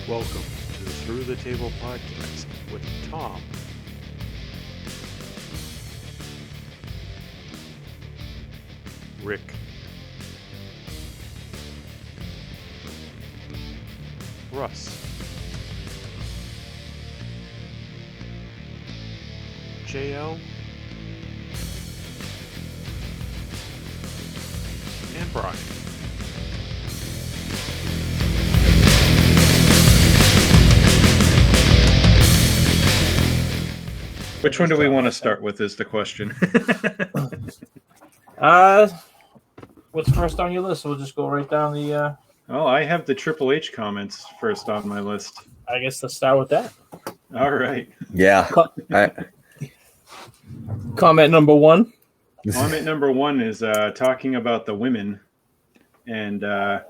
Welcome to the Through the Table podcast with Tom, Rick, Russ, JL, and Brian. Which one do we want to start with is the question. What's first on your list? We'll just go right down the... Oh, I have the Triple H comments first on my list. I guess let's start with that. All right. Yeah. Comment number one. Comment number one is talking about the women. And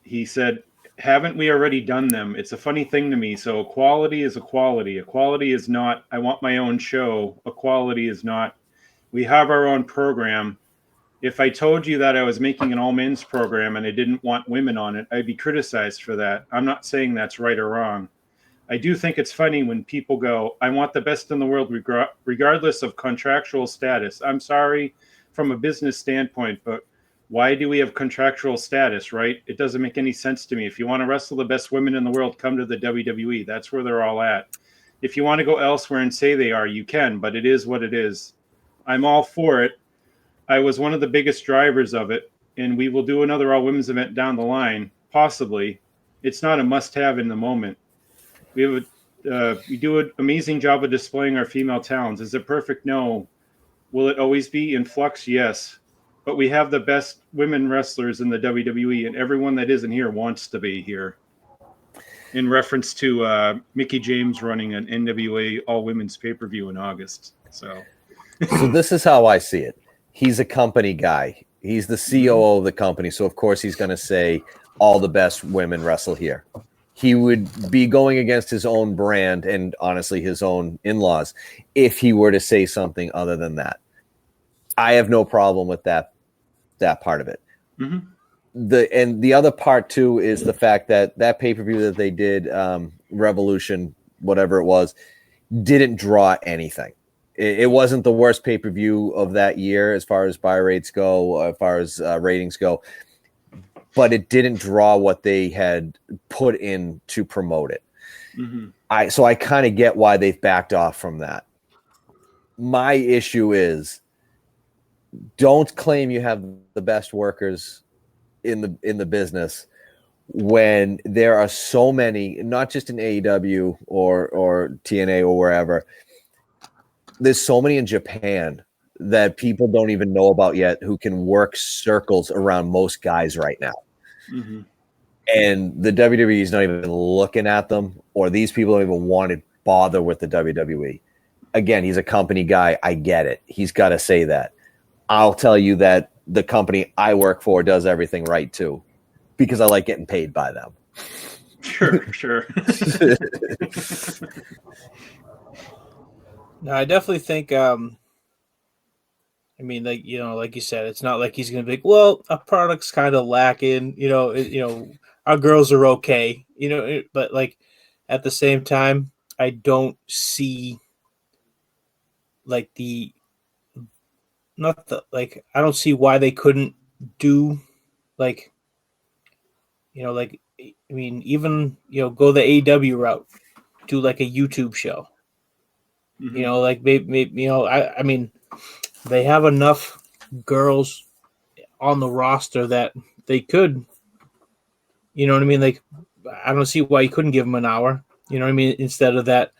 he said, haven't we already done them? It's a funny thing to me. So equality is equality. Equality is not, I want my own show. Equality is not, we have our own program. If I told you that I was making an all men's program and I didn't want women on it, I'd be criticized for that. I'm not saying that's right or wrong. I do think it's funny when people go, I want the best in the world regardless of contractual status. I'm sorry from a business standpoint, but why do we have contractual status, right? It doesn't make any sense to me. If you want to wrestle the best women in the world, come to the WWE. That's where they're all at. If you want to go elsewhere and say they are, you can, but it is what it is. I'm all for it. I was one of the biggest drivers of it, and we will do another all-women's event down the line, possibly. It's not a must-have in the moment. We do an amazing job of displaying our female talents. Is it perfect? No. Will it always be in flux? Yes. But we have the best women wrestlers in the WWE, and everyone that isn't here wants to be here. In reference to Mickie James running an NWA all-women's pay-per-view in August. So this is how I see it. He's a company guy. He's the COO of the company, so of course he's going to say all the best women wrestle here. He would be going against his own brand and honestly his own in-laws if he were to say something other than that. I have no problem with that part of it. Mm-hmm. The other part too is the fact that pay-per-view that they did, Revolution, whatever it was, didn't draw anything. It wasn't the worst pay-per-view of that year as far as buy rates go, as far as ratings go, but it didn't draw what they had put in to promote it. Mm-hmm. So I kind of get why they've backed off from that. My issue is, don't claim you have the best workers in the business when there are so many, not just in AEW or TNA or wherever. There's so many in Japan that people don't even know about yet who can work circles around most guys right now. Mm-hmm. And the WWE is not even looking at them, or these people don't even want to bother with the WWE. Again, he's a company guy. I get it. He's got to say that. I'll tell you that the company I work for does everything right too, because I like getting paid by them. Sure. No, I definitely think, like you said, it's not like he's going to be like, well, our product's kind of lacking, our girls are okay, but like at the same time, I don't see like I don't see why they couldn't do even, go the AEW route, do like a YouTube show. Mm-hmm. They have enough girls on the roster that they could, Like, I don't see why you couldn't give them an hour, instead of that,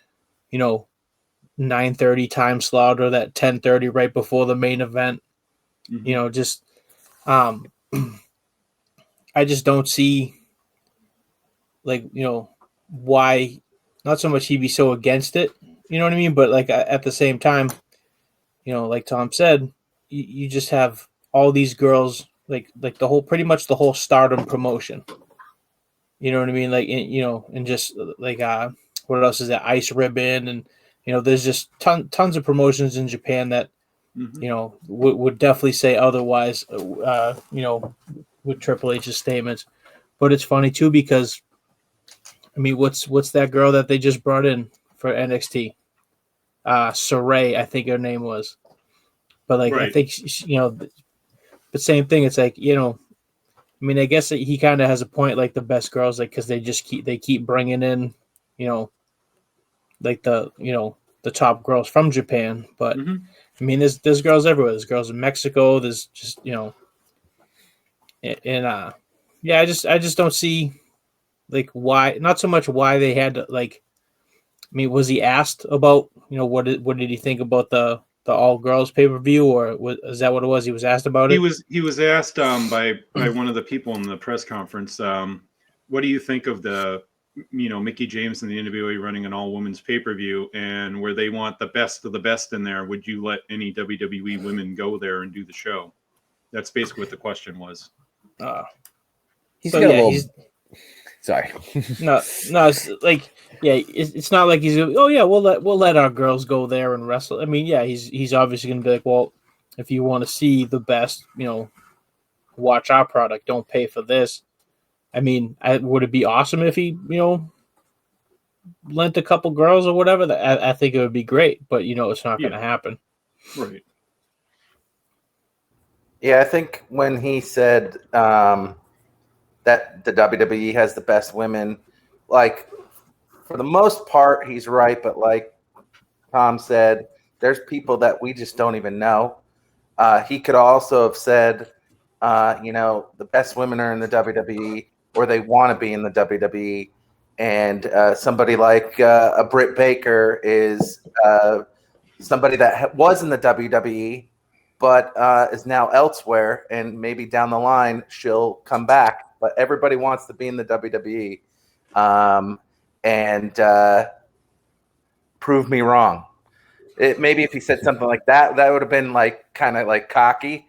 9:30 time slot or that 10:30 right before the main event. Mm-hmm. I just don't see, why, not so much he'd be so against it. You know what I mean? But like at the same time, like Tom said, you just have all these girls, like pretty much the whole Stardom promotion. You know what I mean? Like, and just like, what else is that? Ice Ribbon. And, there's just tons of promotions in Japan that, mm-hmm. Would definitely say otherwise, with Triple H's statements. But it's funny too, because I mean, what's that girl that they just brought in for NXT? Saray, I think her name was. But like, I Right. think but same thing. It's like, I mean, I guess he kind of has a point. Like the best girls, like because they keep bringing in, like the top girls from Japan. But Hmm. I mean, there's girls everywhere. There's girls in Mexico. There's just and yeah, I just don't see like why. Not so much why they had to like. I mean, was he asked about what did he think about the all girls pay per view, or is that what it was? He was asked about He it. was asked by one of the people in the press conference, what do you think of the Mickey James and the NWA running an all women's pay per view, and where they want the best of the best in there? Would you let any WWE women go there and do the show? That's basically what the question was. He's So got yeah, a little. he's Sorry. no. It's like it's not like he's we'll let our girls go there and wrestle. I mean, yeah, he's obviously gonna be like, well, if you want to see the best, watch our product. Don't pay for this. I mean, would it be awesome if he lent a couple girls or whatever? I think it would be great, but it's not going to happen. Right. Yeah, I think when he said that the WWE has the best women, like for the most part, he's right. But like Tom said, there's people that we just don't even know. He could also have said, the best women are in the WWE, or they want to be in the WWE. And somebody like a Britt Baker is somebody that was in the WWE, but is now elsewhere, and maybe down the line she'll come back. But everybody wants to be in the WWE, and prove me wrong. Maybe if he said something like that, that would have been like kind of like cocky,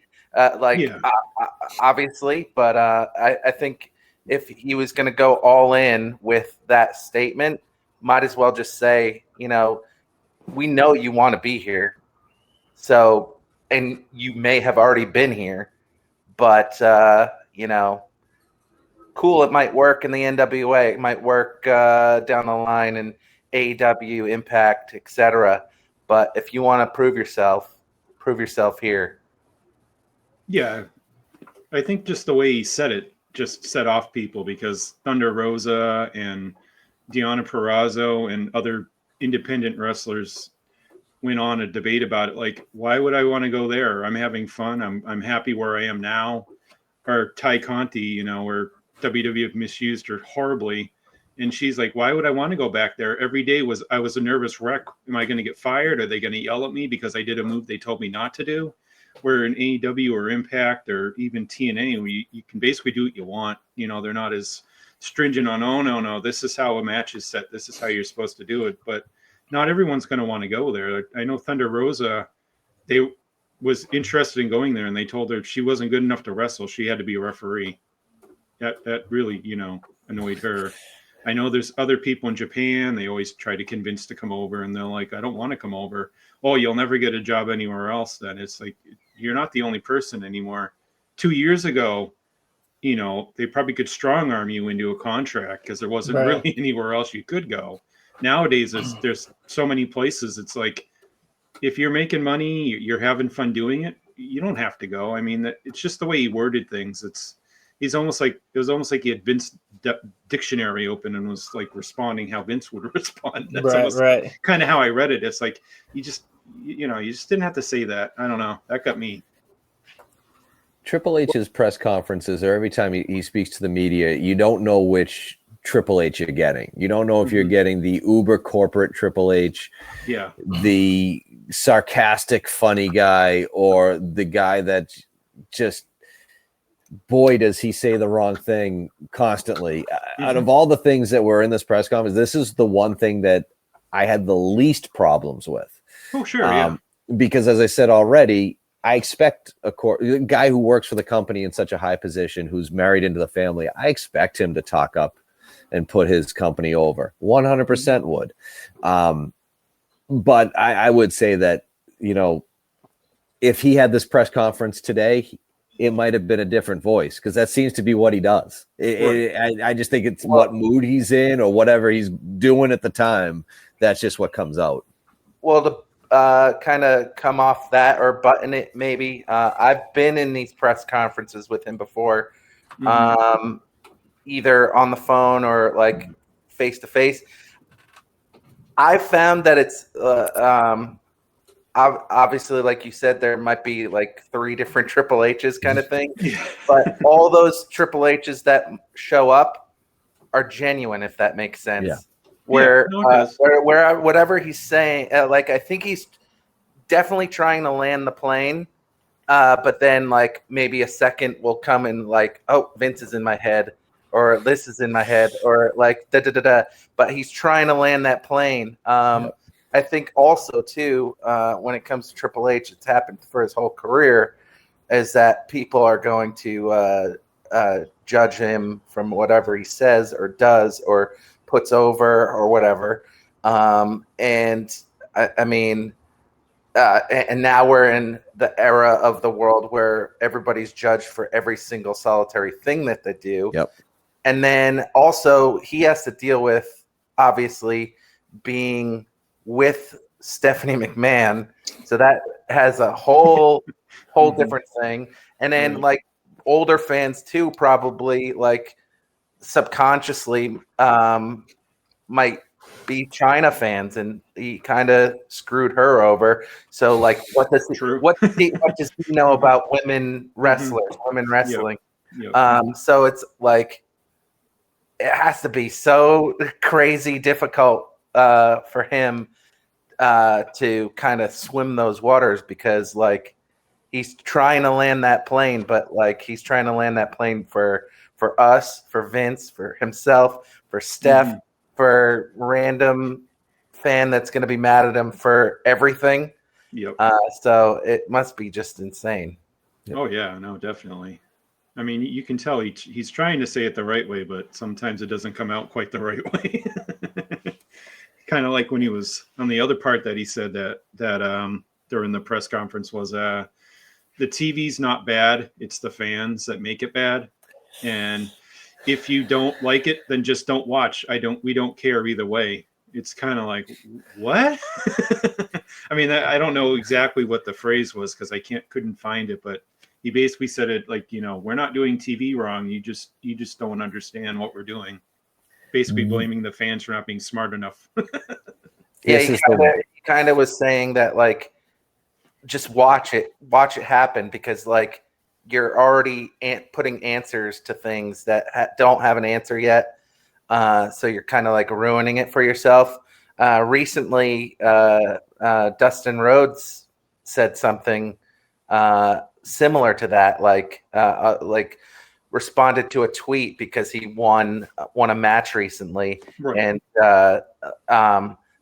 obviously. But I think if he was going to go all in with that statement, might as well just say, we know you want to be here, so, and you may have already been here, but cool, it might work in the NWA, it might work down the line in AEW, Impact, etc. But if you want to prove yourself here. Yeah, I think just the way he said it just set off people, because Thunder Rosa and Deonna Purrazzo and other independent wrestlers went on a debate about it. Like, why would I want to go there? I'm having fun. I'm happy where I am now. Or Ty Conti, where WWF misused her horribly. And she's like, why would I want to go back there? Every day I was a nervous wreck. Am I going to get fired? Are they going to yell at me because I did a move they told me not to do? Where in AEW or Impact or even TNA, you can basically do what you want. They're not as stringent on, oh, no, this is how a match is set. This is how you're supposed to do it. But not everyone's going to want to go there. I know Thunder Rosa, they was interested in going there, and they told her she wasn't good enough to wrestle. She had to be a referee. That really, annoyed her. I know there's other people in Japan, they always try to convince to come over, and they're like, I don't want to come over. Oh, you'll never get a job anywhere else then. It's like, you're not the only person anymore. 2 years ago, they probably could strong arm you into a contract because there wasn't really anywhere else you could go. Nowadays, there's so many places. It's like, if you're making money, you're having fun doing it, you don't have to go. I mean, it's just the way he worded things. It was almost like he had Vince dictionary open and was like responding how Vince would respond. That's kind of how I read it. It's like, you just didn't have to say that. I don't know. That got me. Triple H's press conferences, or every time he speaks to the media, you don't know which Triple H you're getting. You don't know if you're getting the uber corporate Triple H, the sarcastic funny guy, or the guy that just, boy, does he say the wrong thing constantly. Out of all the things that were in this press conference, this is the one thing that I had the least problems with. Oh, sure, because as I said already, I expect a guy who works for the company in such a high position, who's married into the family, I expect him to talk up and put his company over. 100% would. But I would say that, if he had this press conference today, it might have been a different voice, because that seems to be what he does. I just think it's what mood he's in or whatever he's doing at the time. That's just what comes out. Well, to kind of come off that or button it, maybe I've been in these press conferences with him before, either on the phone or like face to face. I found that it's obviously, like you said, there might be like 3 different Triple H's kind of thing, but all those Triple H's that show up are genuine, if that makes sense. Yeah. Where whatever he's saying, like I think he's definitely trying to land the plane, but then like maybe a second will come and like, oh, Vince is in my head, or this is in my head, or like da da da da. But he's trying to land that plane. I think also too, when it comes to Triple H, it's happened for his whole career, is that people are going to judge him from whatever he says or does or puts over or whatever. And I mean, and now we're in the era of the world where everybody's judged for every single solitary thing that they do. Yep. And then also he has to deal with, obviously, being with Stephanie McMahon. So that has a whole different thing. And then like older fans too, probably like subconsciously might be China fans, and he kind of screwed her over. So like, what does he know about women wrestlers, women wrestling? Yep. So it's like, it has to be so crazy difficult for him to kind of swim those waters, because like he's trying to land that plane, but like he's trying to land that plane for us, for Vince, for himself, for Steph, for random fan that's going to be mad at him for everything. Yep. So it must be just insane. Yep. Oh yeah, no, definitely. I mean, you can tell he's trying to say it the right way, but sometimes it doesn't come out quite the right way. Kind of like when he was on the other part that he said that during the press conference was the TV's not bad, it's the fans that make it bad. And if you don't like it, then just don't watch. We don't care either way. It's kind of like, what? I mean, I don't know exactly what the phrase was, because I couldn't find it, but he basically said it like, we're not doing TV wrong. You just don't understand what we're doing. Basically blaming the fans for not being smart enough. Yeah, he kind of was saying that, like, just watch it happen, because like you're already putting answers to things that don't have an answer yet. So you're kind of like ruining it for yourself. Recently, Dustin Rhodes said something similar to that, like responded to a tweet because he won a match recently, right. And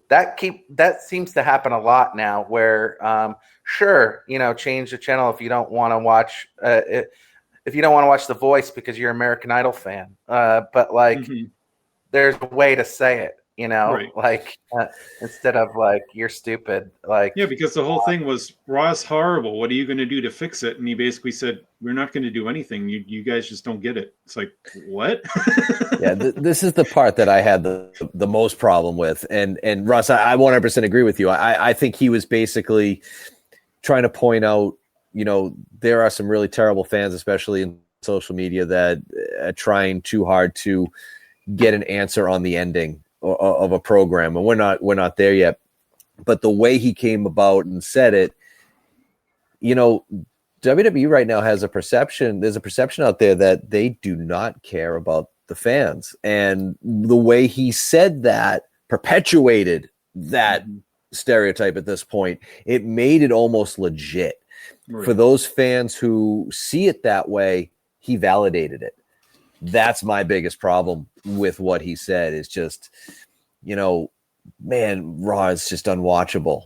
that seems to happen a lot now, where sure, change the channel if you don't want to watch if you don't want to watch The Voice because you're an American Idol fan, but like there's a way to say it, right. Like instead of like you're stupid, like, yeah, because the whole thing was Raw's horrible, what are you going to do to fix it? And he basically said, we're not going to do anything, you guys just don't get it. It's like, what? Yeah, this is the part that I had the most problem with, and Russ, I 100% agree with you. I think he was basically trying to point out, there are some really terrible fans, especially in social media, that are trying too hard to get an answer on the ending of a program, and we're not there yet. But the way he came about and said it, WWE right now has a perception. There's a perception out there that they do not care about the fans, and the way he said that perpetuated that stereotype. At this point, it made it almost legit. Right. For those fans who see it that way, he validated it. That's my biggest problem with what he said, is just, man, Raw is just unwatchable,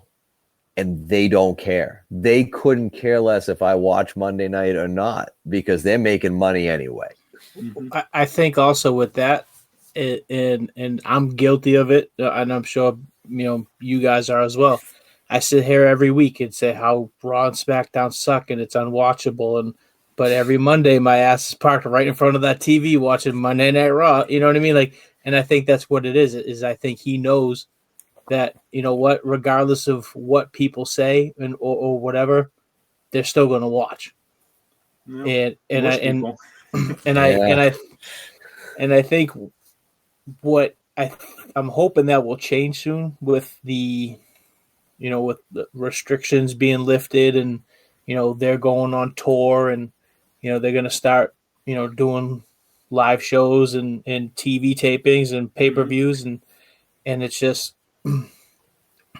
and they don't care. They couldn't care less if I watch Monday night or not, because they're making money anyway. I think also with that, and I'm guilty of it, and I'm sure you guys are as well. I sit here every week and say how Raw and SmackDown suck and it's unwatchable, and But every Monday, my ass is parked right in front of that TV watching Monday Night Raw. You know what I mean? Like, and I think that's what it is. Is I think he knows that, you know what, regardless of what people say or whatever, they're still going to watch. Yeah, And most people. I think what I'm hoping that will change soon with the, you know, with the restrictions being lifted, and, you know, they're going on tour, and, you know, they're going to start, you know, doing live shows and TV tapings and pay-per-views. And it's just,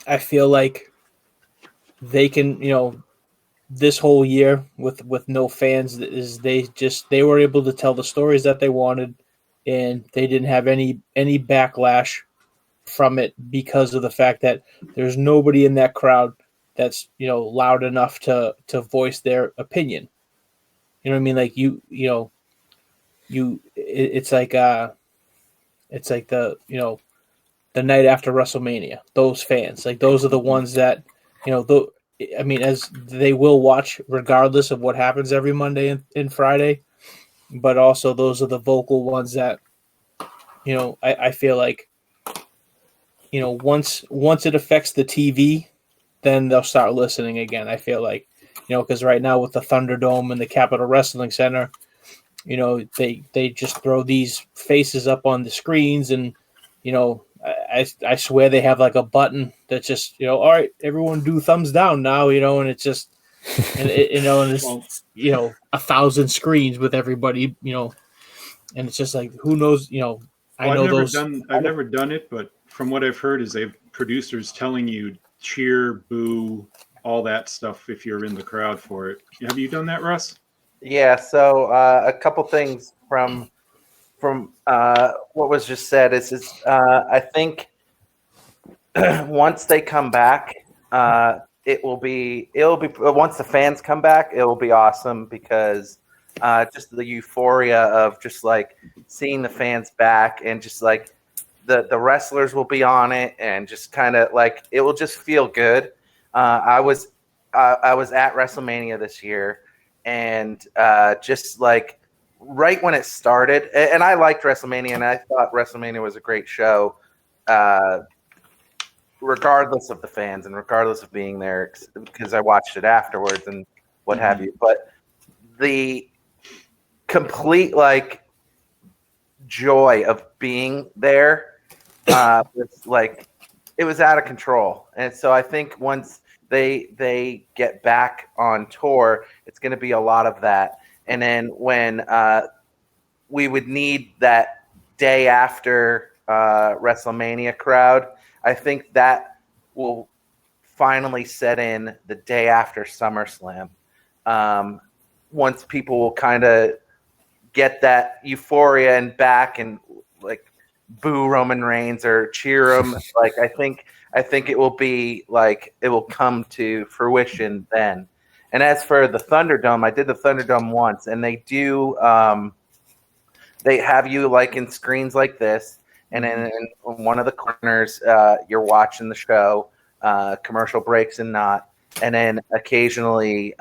I feel like they can, you know, this whole year with no fans, is they were able to tell the stories that they wanted, and they didn't have any backlash from it because of the fact that there's nobody in that crowd that's, you know, loud enough to voice their opinion. You know what I mean? Like it's like the, you know, the night after WrestleMania, those fans, like those are the ones that, you know, I mean, as they will watch regardless of what happens every Monday and Friday, but also those are the vocal ones that, you know, I feel like, you know, once it affects the TV, then they'll start listening again. I feel like, you know, because right now with the Thunderdome and the Capitol Wrestling Center, you know, they just throw these faces up on the screens, and, you know, I swear they have like a button that just, you know, all right, everyone do thumbs down now, you know, and it's just, and it, you know, and it's, you know, 1,000 screens with everybody, you know, and it's just like, who knows, you know, I know I've never done it, but from what I've heard is they have producers telling you cheer, boo, all that stuff if you're in the crowd for it. Have you done that, Russ? Yeah. So a couple things from what was just said is I think once they come back, it'll be once the fans come back, it will be awesome, because just the euphoria of just like seeing the fans back, and just like the wrestlers will be on it, and just kind of like it will just feel good. I was at WrestleMania this year, and just like right when it started, and I liked WrestleMania, and I thought WrestleMania was a great show, regardless of the fans and regardless of being there, because I watched it afterwards and what have you. But the complete like joy of being there was like, it was out of control. And so I think once they get back on tour, it's going to be a lot of that. And then when we would need that day after WrestleMania crowd, I think that will finally set in the day after SummerSlam. Once people will kind of get that euphoria and back, and like boo Roman Reigns or cheer him, like I think it will be like, it will come to fruition then. And as for the Thunderdome, I did the Thunderdome once, and they do they have you like in screens like this, and then in one of the corners, you're watching the show, commercial breaks and not, and then occasionally,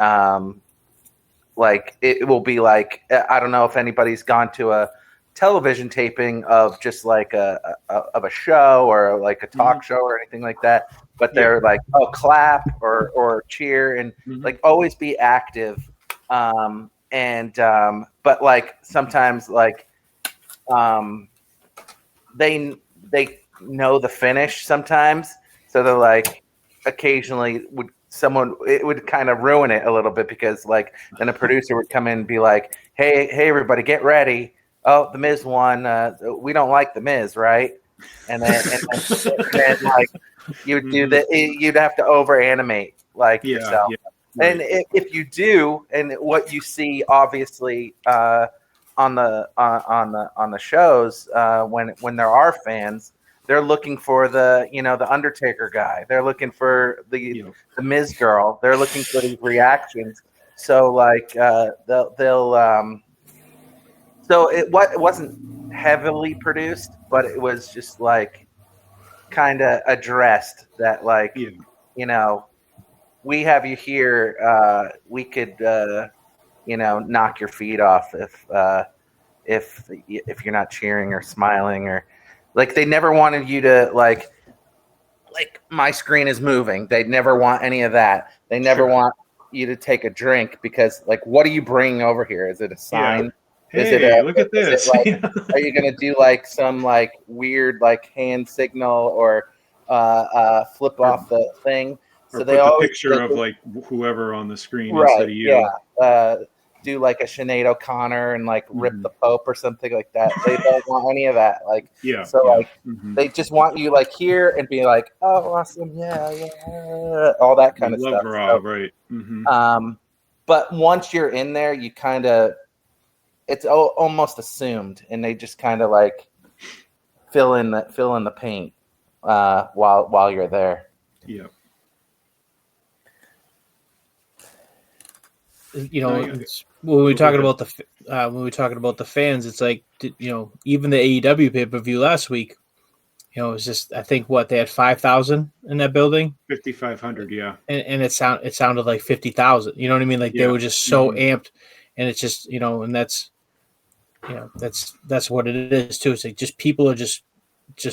like it will be like, I don't know if anybody's gone to a television taping of just like a show or like a talk show or anything like that, but they're like, oh, clap or cheer, and like always be active, but like sometimes like they know the finish sometimes, so they're like, occasionally it would kind of ruin it a little bit, because like then a producer would come in and be like, hey everybody, get ready, oh, the Miz won, we don't like the Miz, right? And then like you'd do that, you'd have to over animate like yourself. Right. And if you do, and what you see obviously on the shows, when there are fans, they're looking for the Undertaker guy, they're looking for the Miz girl, they're looking for these reactions. So like they'll so it wasn't heavily produced, but it was just like kind of addressed that like we have you here, we could knock your feet off if you're not cheering or smiling, or like they never wanted you to like my screen is moving. They never want any of that. They never want you to take a drink because like, what are you bringing over here? Is it a sign? Hey, look at Is it this. like, are you going to do like some like weird like hand signal or flip off the thing? Or So put the picture of like whoever on the screen instead of you. Yeah. Do like a Sinead O'Connor and like rip the Pope or something like that. They don't want any of that. Like, they just want you like here and be like, oh, awesome, yeah, all that kind of love stuff. Raw, right? But once you're in there, you kind of it's almost assumed, and they just kind of like fill in the paint while you're there. Yeah. When we're talking about the fans, it's like even the AEW pay-per-view last week, it was just I think they had 5,000 in that building, 5,500, yeah, and it sounded like 50,000. You know what I mean? Like they were just so amped, and it's just and that's what it is too. It's like just people are just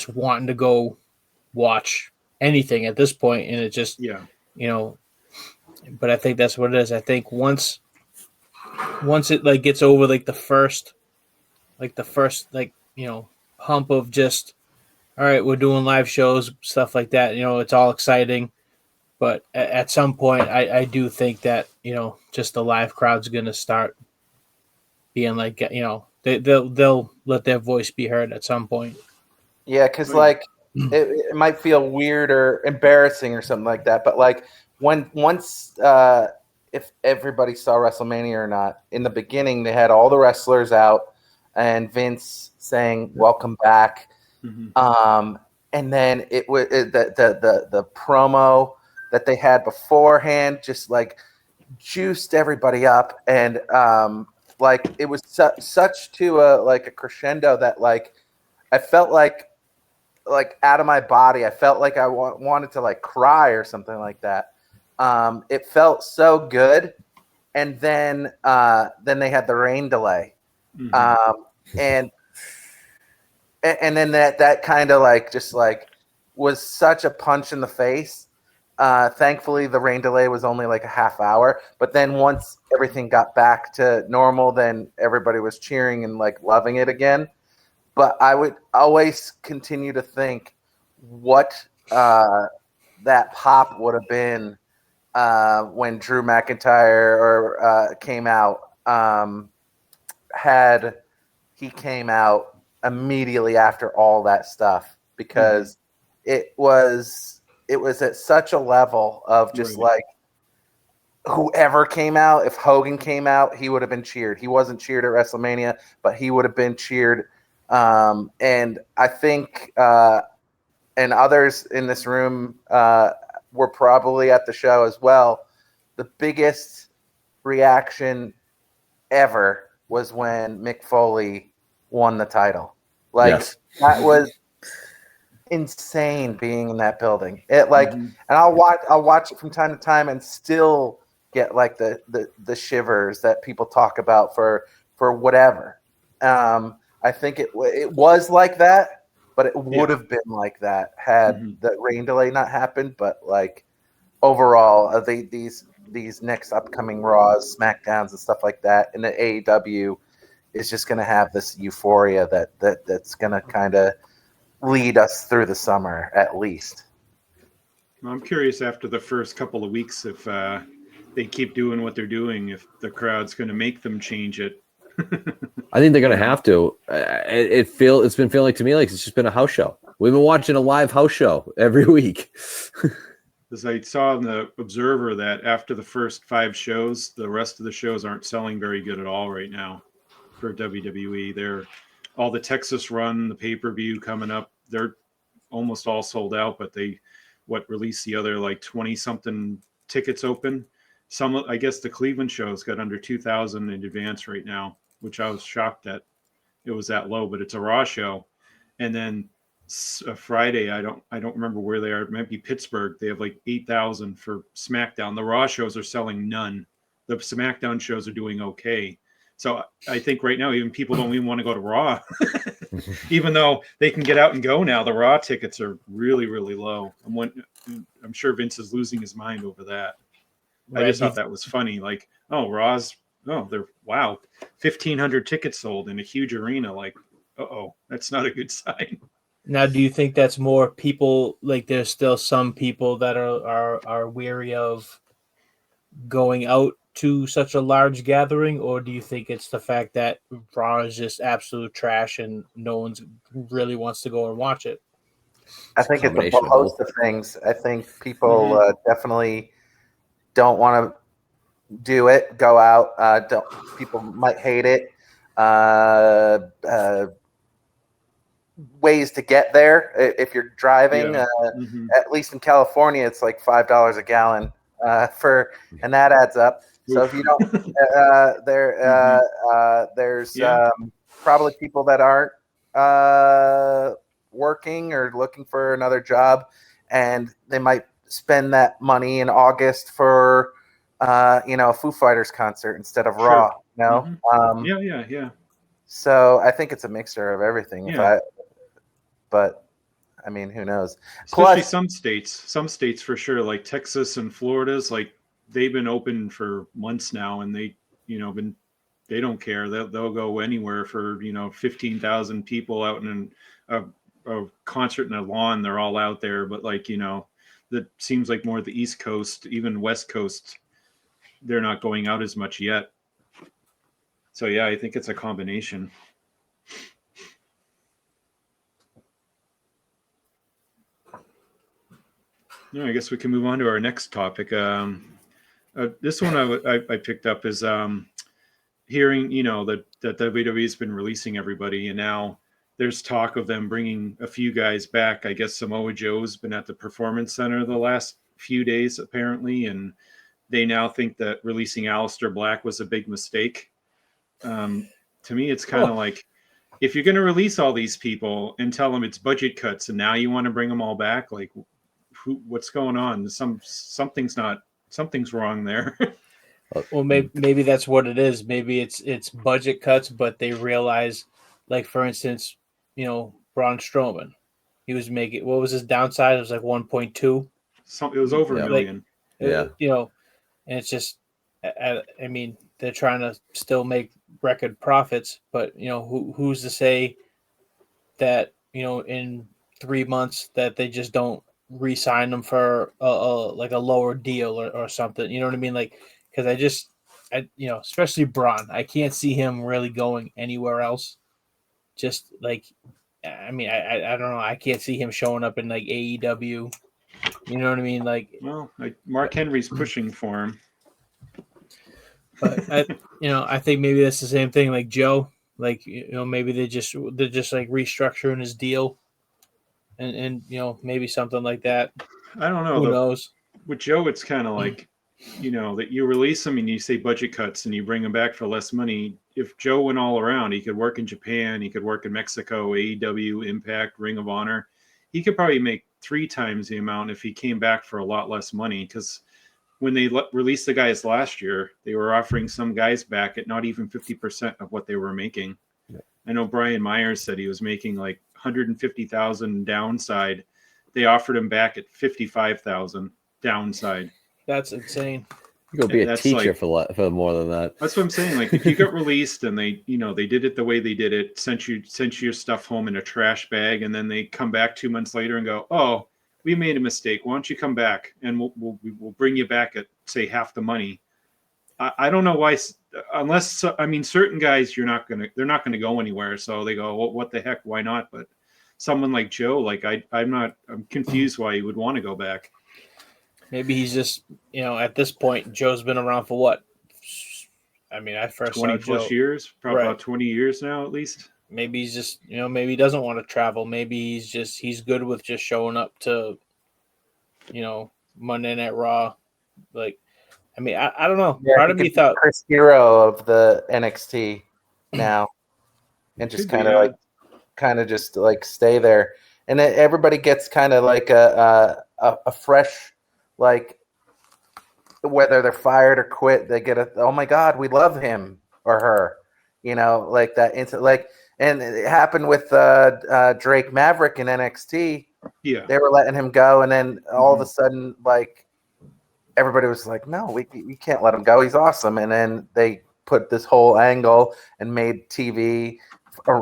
wanting to go watch anything at this point, and it just But I think that's what it is. I think once it like gets over like the first hump of just all right, we're doing live shows, stuff like that. It's all exciting, but at some point, I do think that just the live crowd's gonna start being like they'll let their voice be heard at some point. Yeah, because like it might feel weird or embarrassing or something like that, but like once if everybody saw WrestleMania or not, in the beginning they had all the wrestlers out and Vince saying welcome back. And then it was the promo that they had beforehand just like juiced everybody up, and like it was such to a crescendo that like I felt like out of my body. I felt like I wanted to like cry or something like that. It felt so good, and then they had the rain delay, and then that kind of like just like was such a punch in the face. Thankfully, the rain delay was only like a half hour, but then once everything got back to normal, then everybody was cheering and like loving it again. But I would always continue to think what that pop would have been when Drew McIntyre came out. Had he came out immediately after all that stuff, because it was at such a level of just like whoever came out. If Hogan came out, he would have been cheered. He wasn't cheered at WrestleMania, but he would have been cheered. And I think and others in this room were probably at the show as well. The biggest reaction ever was when Mick Foley won the title. Like that was insane being in that building. It like, and I'll watch it from time to time and still get like the shivers that people talk about for whatever. I think it was like that, but it would have been like that had the rain delay not happened. But like overall, these next upcoming Raws, SmackDowns, and stuff like that, and the AEW is just going to have this euphoria that's going to kind of lead us through the summer at least. I'm curious after the first couple of weeks if they keep doing what they're doing, if the crowd's going to make them change it. I think they're going to have to. It's been feeling to me like it's just been a house show. We've been watching a live house show every week. As I saw in the Observer that after the first 5 shows, the rest of the shows aren't selling very good at all right now for WWE. They're all the Texas run, the pay-per-view coming up, they're almost all sold out, but they released the other like 20 something tickets open. Some, I guess the Cleveland show's got under 2,000 in advance right now, which I was shocked that it was that low, but it's a Raw show. And then Friday, I don't remember where they are. It might be Pittsburgh. They have like 8,000 for SmackDown. The Raw shows are selling none. the SmackDown shows are doing okay. So I think right now even people don't even want to go to Raw, even though they can get out and go now. The Raw tickets are really, really low. I'm sure Vince is losing his mind over that. I just thought that was funny. Like, oh, they're 1,500 tickets sold in a huge arena. Like, that's not a good sign. Now, do you think that's more people? Like, there's still some people that are weary of going out to such a large gathering, or do you think it's the fact that Raw is just absolute trash and no one's really wants to go and watch it? I think it's a host of things. I think people definitely don't want to do it, go out. People might hate it. Ways to get there if you're driving. At least in California, it's like $5 a gallon and that adds up. So if you don't, there's probably people that aren't working or looking for another job, and they might spend that money in August for a Foo Fighters concert instead of Raw. Yeah. So I think it's a mixture of everything. Yeah. But I mean, who knows? Especially some states for sure, like Texas and Florida's, like they've been open for months now, and they they don't care. They'll go anywhere for 15,000 people out in a concert in a lawn. They're all out there, but like that seems like more the East Coast, even West Coast, they're not going out as much yet. So yeah, I think it's a combination. I guess we can move on to our next topic. This one I picked up is hearing, that WWE's been releasing everybody, and now there's talk of them bringing a few guys back. I guess Samoa Joe's been at the Performance Center the last few days, apparently, and they now think that releasing Aleister Black was a big mistake. To me, it's kind of like, if you're going to release all these people and tell them it's budget cuts, and now you want to bring them all back, like, what's going on? Something's wrong there. Well, maybe that's what it is. Maybe it's budget cuts, but they realize, like, for instance, Braun Strowman, he was making, what was his downside? It was like 1.2. It was over a million. And it's just, I mean, they're trying to still make record profits, but who's to say that in 3 months that they just don't re-sign them for like a lower deal or something? You know what I mean? Like, because especially Braun, I can't see him really going anywhere else. Just like, I mean, I don't know. I can't see him showing up in like AEW. You know what I mean? Like, well, Mark Henry's pushing for him. But I think maybe that's the same thing. Like Joe, like maybe they're just like restructuring his deal, and maybe something like that. I don't know. Who knows? With Joe, it's kind of like that you release him and you say budget cuts and you bring him back for less money. If Joe went all around, he could work in Japan, he could work in Mexico, AEW, Impact, Ring of Honor. He could probably make 3 times the amount if he came back for a lot less money, because when they released the guys last year, they were offering some guys back at not even 50% of what they were making. Yeah. I know Brian Myers said he was making like 150,000 downside. They offered him back at 55,000 downside. That's insane. You go be a teacher for more than that. That's what I'm saying. Like, if you got released and they did it the way they did it, sent your stuff home in a trash bag, and then they come back 2 months later and go, "Oh, we made a mistake. Why don't you come back and we'll bring you back at, say, half the money." I don't know why, unless certain guys they're not gonna go anywhere. So they go, well, what the heck? Why not? But someone like Joe, like I'm confused why he would want to go back. Maybe he's just at this point, Joe's been around for what? I mean, I first 20 saw plus Joe, years, probably right. About 20 years now at least. Maybe he's just, maybe he doesn't want to travel. Maybe he's good with just showing up to, Monday Night Raw. Like, I mean, I don't know. Yeah, part of me thought Chris Hero of the NXT now, and just kind of just like stay there, and everybody gets kind of like a fresh, like, whether they're fired or quit, they get oh my God, we love him or her, like that instant, like, and it happened with Drake Maverick in NXT. Yeah. They were letting him go, and then all of a sudden, like, everybody was like, no, we can't let him go. He's awesome. And then they put this whole angle and made TV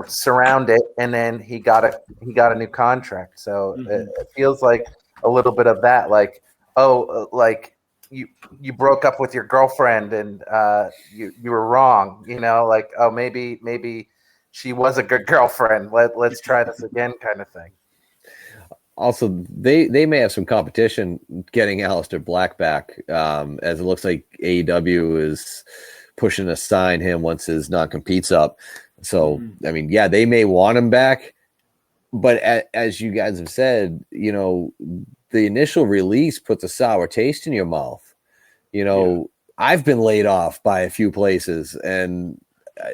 surround it, and then he got a new contract. So it feels like a little bit of that, like, like you broke up with your girlfriend and you were wrong, like, oh, maybe she was a good girlfriend. Let's try this again, kind of thing. Also, they may have some competition getting Aleister Black back, as it looks like AEW is pushing to sign him once his non-compete's up. So, I mean, yeah, they may want him back, but as you guys have said, the initial release puts a sour taste in your mouth. I've been laid off by a few places, and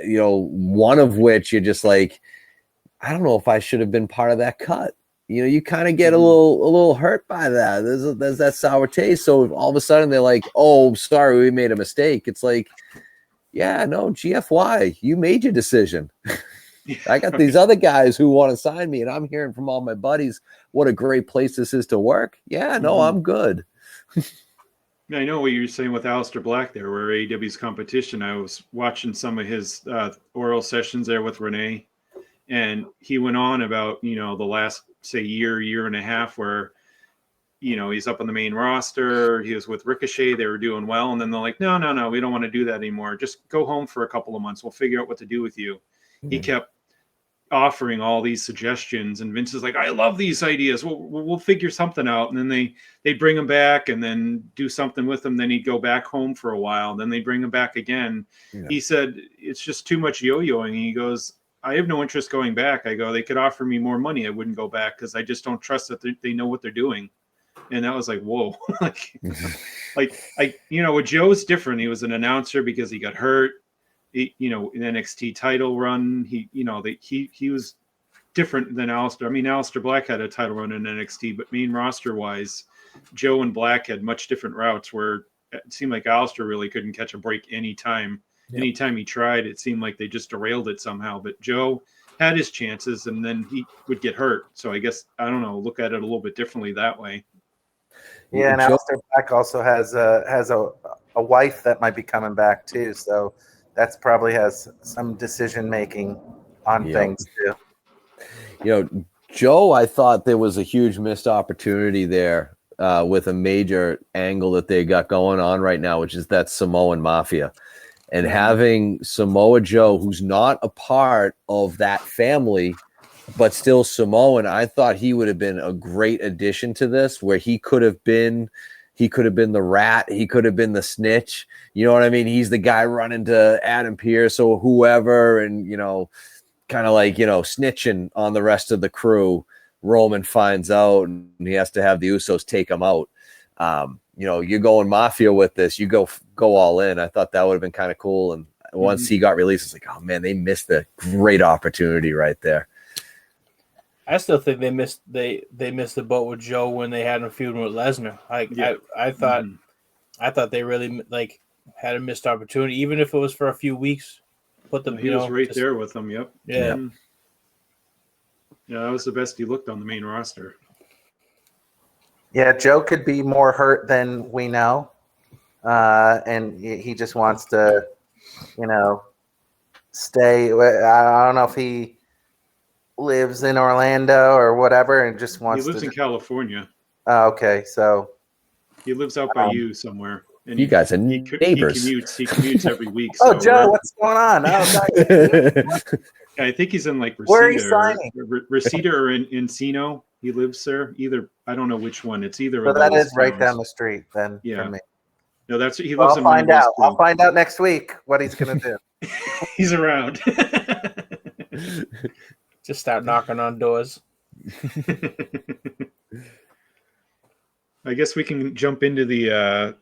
one of which you're just like, I don't know if I should have been part of that cut. You kind of get a little hurt by that. There's that sour taste. So if all of a sudden they're like, "Oh, sorry, we made a mistake." It's like, yeah, no, GFY, you made your decision. I got these other guys who want to sign me, and I'm hearing from all my buddies what a great place this is to work. Yeah, no, I'm good. I know what you're saying with Aleister Black there, where AEW's competition. I was watching some of his oral sessions there with Renee, and he went on about, the last, say, year and a half where, he's up on the main roster. He was with Ricochet. They were doing well. And then they're like, no, we don't want to do that anymore. Just go home for a couple of months. We'll figure out what to do with you. He kept offering all these suggestions, and Vince is like, I love these ideas. We'll figure something out. And then they'd bring him back and then do something with him. Then he'd go back home for a while. Then they bring him back again. Yeah. He said, it's just too much yo-yoing. He goes, I have no interest going back. I go, they could offer me more money. I wouldn't go back because I just don't trust that they know what they're doing. And that was like, whoa. With Joe's different. He was an announcer because he got hurt. In NXT title run, he was different than Aleister. I mean, Aleister Black had a title run in NXT, but main roster wise, Joe and Black had much different routes where it seemed like Aleister really couldn't catch a break anytime. Yep. Anytime he tried, it seemed like they just derailed it somehow. But Joe had his chances, and then he would get hurt. So I guess, I don't know, look at it a little bit differently that way. Yeah, and Aleister Black also has a wife that might be coming back too. So that's probably has some decision making on things too. Joe, I thought there was a huge missed opportunity there with a major angle that they got going on right now, which is that Samoan Mafia. And having Samoa Joe, who's not a part of that family, but still Samoan, I thought he would have been a great addition to this, where he could have been the rat, he could have been the snitch. You know what I mean? He's the guy running to Adam Pearce or whoever, and kind of like snitching on the rest of the crew. Roman finds out, and he has to have the Usos take him out. You're going Mafia with this, you go all in. I thought that would have been kind of cool. And once he got released, it's like, oh man, they missed a great opportunity right there. I still think they missed the boat with Joe when they had him feuding with Lesnar. I thought they really had a missed opportunity, even if it was for a few weeks. Put them. He was right there with them. Yep. Yeah. Yeah, that was the best he looked on the main roster. Yeah, Joe could be more hurt than we know, and he just wants to, stay. I don't know if he lives in Orlando or whatever, and just wants. He lives in California. Oh, okay, so he lives out by you somewhere. And you guys are neighbors. He commutes every week. Oh, so Joe, what's going on? I think he's in Reseda. Where are you signing? Reseda or in Encino. He lives there. Either, I don't know which one. It's either. So that is right down the street then. Yeah. From me. No, that's he lives. I'll find out. I'll find out next week what he's gonna do. He's around. Just start knocking on doors. I guess we can jump into the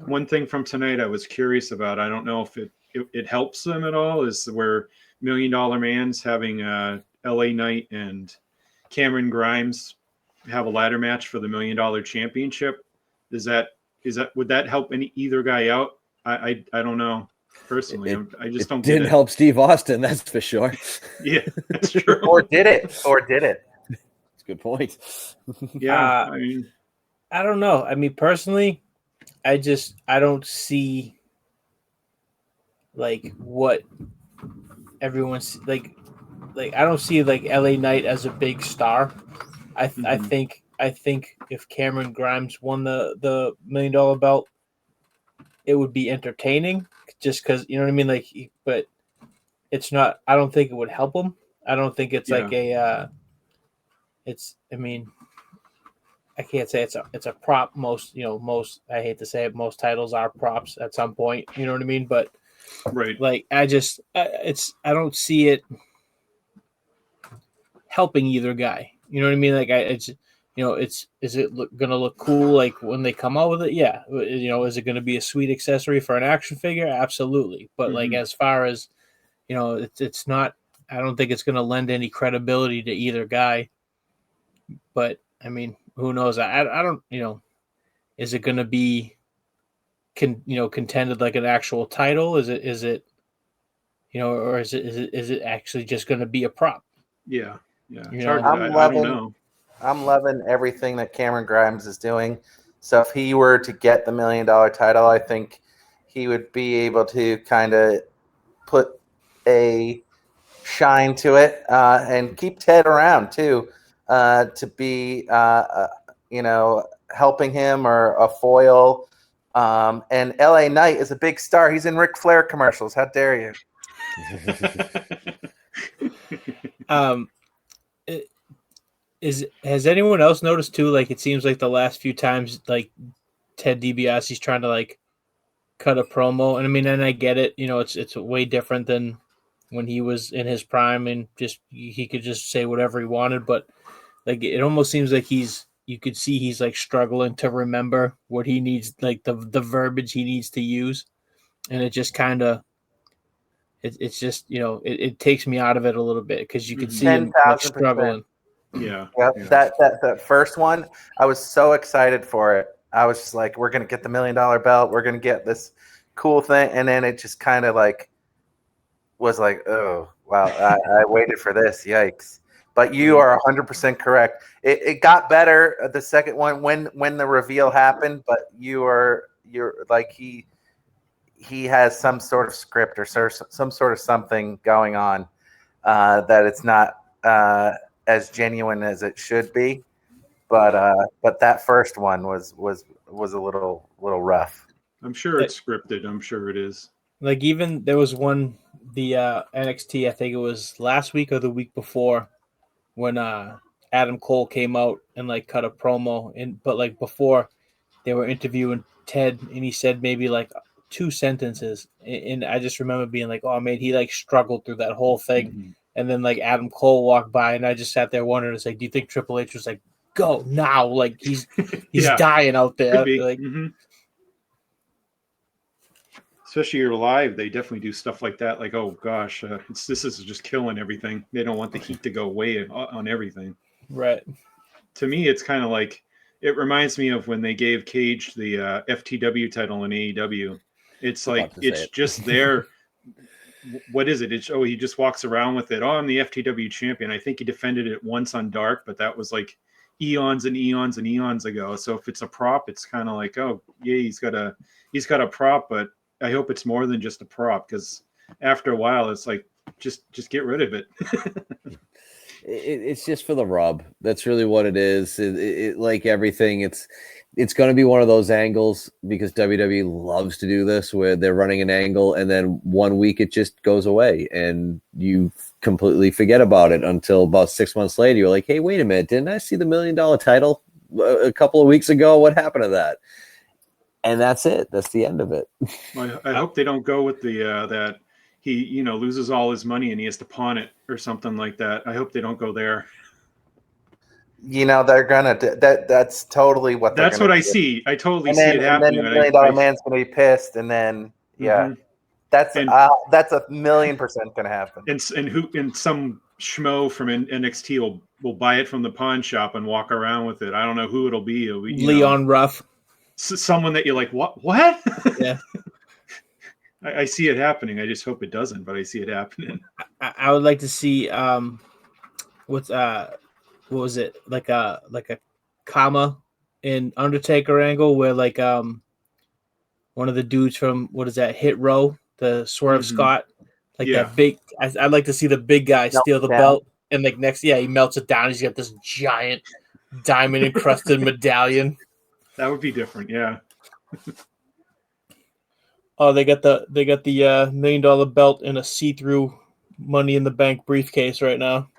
one thing from tonight I was curious about. I don't know if it helps them at all, is where $1 Million Man's having LA Knight and Cameron Grimes have a ladder match for the $1 Million Championship. Is that would that help either guy out? I don't know personally. I just don't get didn't it. help Steve Austin, that's for sure. Yeah, that's true. Or did it? That's a good point. Yeah, I don't know. I mean, personally, I don't see like what everyone's like. I don't see like LA Knight as a big star. I think if Cameron Grimes won the $1 million belt, it would be entertaining just because, you know what I mean? Like, but it's not, I don't think it would help him. I don't think it's like I mean, I can't say it's a prop. Most, I hate to say it, most titles are props at some point, you know what I mean? But right. like, I don't see it helping either guy. You know what I mean? Like, is it going to look cool? Like when they come out with it? Yeah. Is it going to be a sweet accessory for an action figure? Absolutely. But like, as far as, it's not, I don't think it's going to lend any credibility to either guy, but I mean, who knows? I don't, is it going to be, contended like an actual title? Is it, or is it actually just going to be a prop? Yeah. Yeah. I don't know. I'm loving everything that Cameron Grimes is doing. So if he were to get the $1 million title, I think he would be able to kind of put a shine to it and keep Ted around too, to be helping him or a foil. And LA Knight is a big star. He's in Ric Flair commercials. How dare you? Has anyone else noticed too? Like, it seems like the last few times, like Ted DiBiase's trying to like cut a promo, and I mean, and I get it. It's way different than when he was in his prime, and just he could just say whatever he wanted. But like, it almost seems like you could see he's like struggling to remember what he needs, like the verbiage he needs to use, and it just kind of. It's just it takes me out of it a little bit because you can see him like struggling. Yeah. That first one, I was so excited for it. I was just like, we're gonna get the $1 million belt. We're gonna get this cool thing, and then it just kind of like was like, oh wow, I waited for this. Yikes! But you are 100% correct. It got better the second one when the reveal happened. But you're like he has some sort of script or some sort of something going on that it's not as genuine as it should be. But that first one was a little rough. I'm sure it's scripted. I'm sure it is. Like, even there was one, the NXT, I think it was last week or the week before, when Adam Cole came out and like cut a promo, but like before they were interviewing Ted, and he said maybe like 2 sentences, and I just remember being like, oh man, he like struggled through that whole thing. Mm-hmm. And then like Adam Cole walked by, and I just sat there wondering, it's like, do you think Triple H was like, go now? Like he's dying out there. Like, especially you're live, they definitely do stuff like that. Like, oh gosh, this is just killing everything. They don't want the heat to go away on everything. Right. To me, it's kind of like, it reminds me of when they gave Cage the FTW title in AEW. It's like, it's just there. What is it? He just walks around with it. Oh, I'm the FTW champion. I think he defended it once on Dark, but that was like eons and eons and eons ago. So if it's a prop, it's kind of like, oh yeah, he's got a prop, but I hope it's more than just a prop, because after a while, it's like, just get rid of it. It's just for the rub. That's really what it is. It like everything, it's going to be one of those angles, because WWE loves to do this, where they're running an angle and then 1 week it just goes away and you completely forget about it until about 6 months later. You're like, hey, wait a minute. Didn't I see the $1 million title a couple of weeks ago? What happened to that? And that's it. That's the end of it. I hope they don't go with the that he loses all his money and he has to pawn it or something like that. I hope they don't go there. They're gonna that's totally what that's what I see. I totally see it happening. And then the $1 million man's gonna be pissed, and then that's a 1,000,000% gonna happen. And some schmo from NXT will buy it from the pawn shop and walk around with it. I don't know who it'll be. Leon Ruff. someone that you're like, what? Yeah. I see it happening. I just hope it doesn't, but I see it happening. I would like to see what was it, like a comma in Undertaker angle where like one of the dudes from what is that, Hit Row, the Swerve Scott, like Yeah. that big. I'd like to see the big guy steal the belt, and like next, he melts it down. He's got this giant diamond encrusted medallion. That would be different, yeah. Oh, they got the $1 million belt in a see-through Money in the Bank briefcase right now.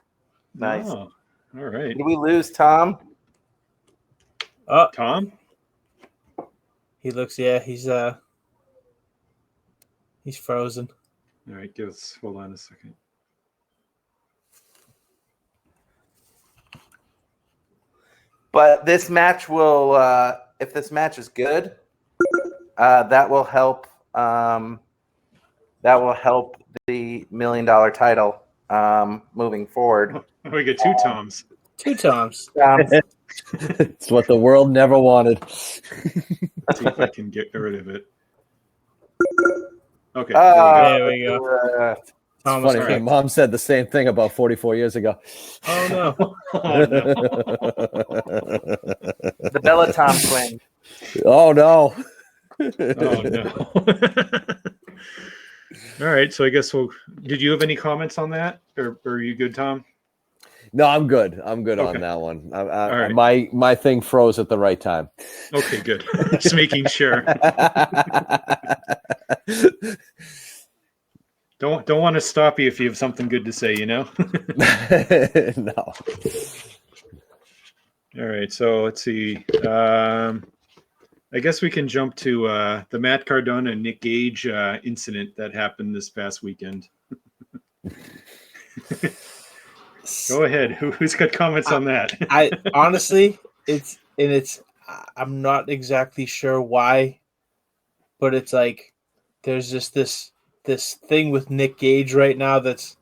Nice. Oh, all right. Did we lose Tom? Tom? He looks, he's frozen. All right, hold on a second. But this match will, if this match is good, that will help. That will help the $1 million title moving forward. Oh, we get 2 Toms. 2 Toms. It's what the world never wanted. See if I can get rid of it. Okay. There we go. It's funny. My mom said the same thing about 44 years ago. Oh no! The Bella Tom twin. Oh no! Oh no! All right, so I guess did you have any comments on that, or are you good, Tom? No, I'm good. I'm good Okay. on that one. All right. My thing froze at the right time. Okay, good. Just making sure. Don't want to stop you if you have something good to say, No. All right, so let's see. I guess we can jump to the Matt Cardona and Nick Gage incident that happened this past weekend. Go ahead. Who's got comments on that? I honestly, I'm not exactly sure why, but it's like there's just this thing with Nick Gage right now that's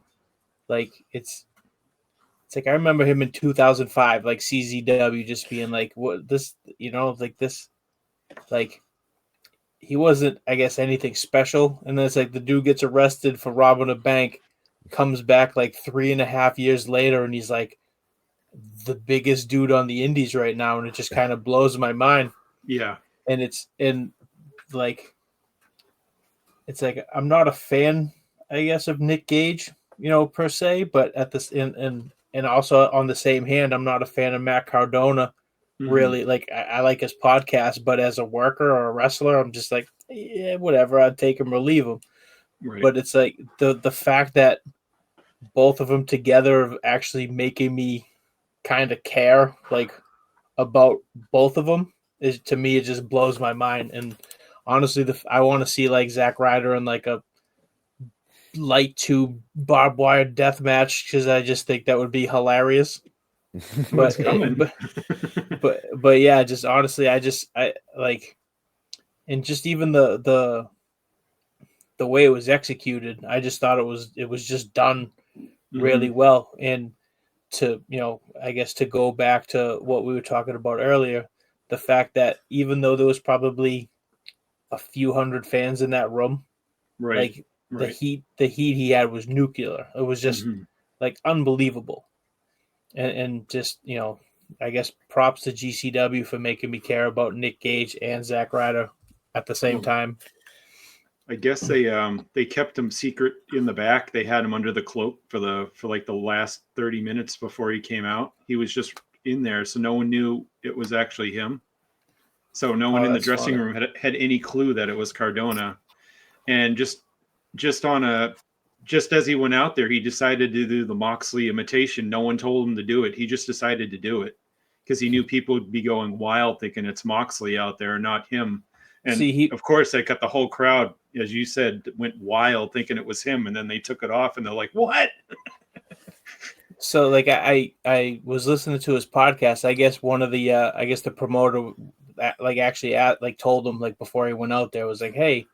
like it's like I remember him in 2005, like CZW, just being like, what this, like this, like he wasn't, I guess, anything special, and then it's like the dude gets arrested for robbing a bank, comes back like 3.5 years later, and he's like the biggest dude on the indies right now, and it just kind of blows my mind. Yeah, and it's like I'm not a fan, I guess, of Nick Gage, per se, but at this and also on the same hand, I'm not a fan of Matt Cardona. Really, like I like his podcast, but as a worker or a wrestler, I'm just like, yeah, whatever. I'd take him or leave him. right. But it's like the fact that both of them together are actually making me kind of care, like, about both of them, is, to me, it just blows my mind. And honestly, I want to see like Zack Ryder in like a light tube barbed wire death match, because I just think that would be hilarious. What's coming? But yeah, just honestly, I like, and just even the way it was executed, I just thought it was just done really well. And to, I guess to go back to what we were talking about earlier, the fact that even though there was probably a few hundred fans in that room, right, like the heat he had was nuclear. It was just like unbelievable. And just, I guess props to GCW for making me care about Nick Gage and Zack Ryder at the same time. I guess they kept him secret in the back. They had him under the cloak for like the last 30 minutes before he came out. He was just in there, so no one knew it was actually him. So no one in the dressing room had any clue that it was Cardona. And just as he went out there, he decided to do the Moxley imitation. No one told him to do it. He just decided to do it because he knew people would be going wild thinking it's Moxley out there, not him. And of course, they got the whole crowd, as you said, went wild thinking it was him. And then they took it off and they're like, what? So like I was listening to his podcast. I guess one of the the promoter told him, like, before he went out there, was like, hey,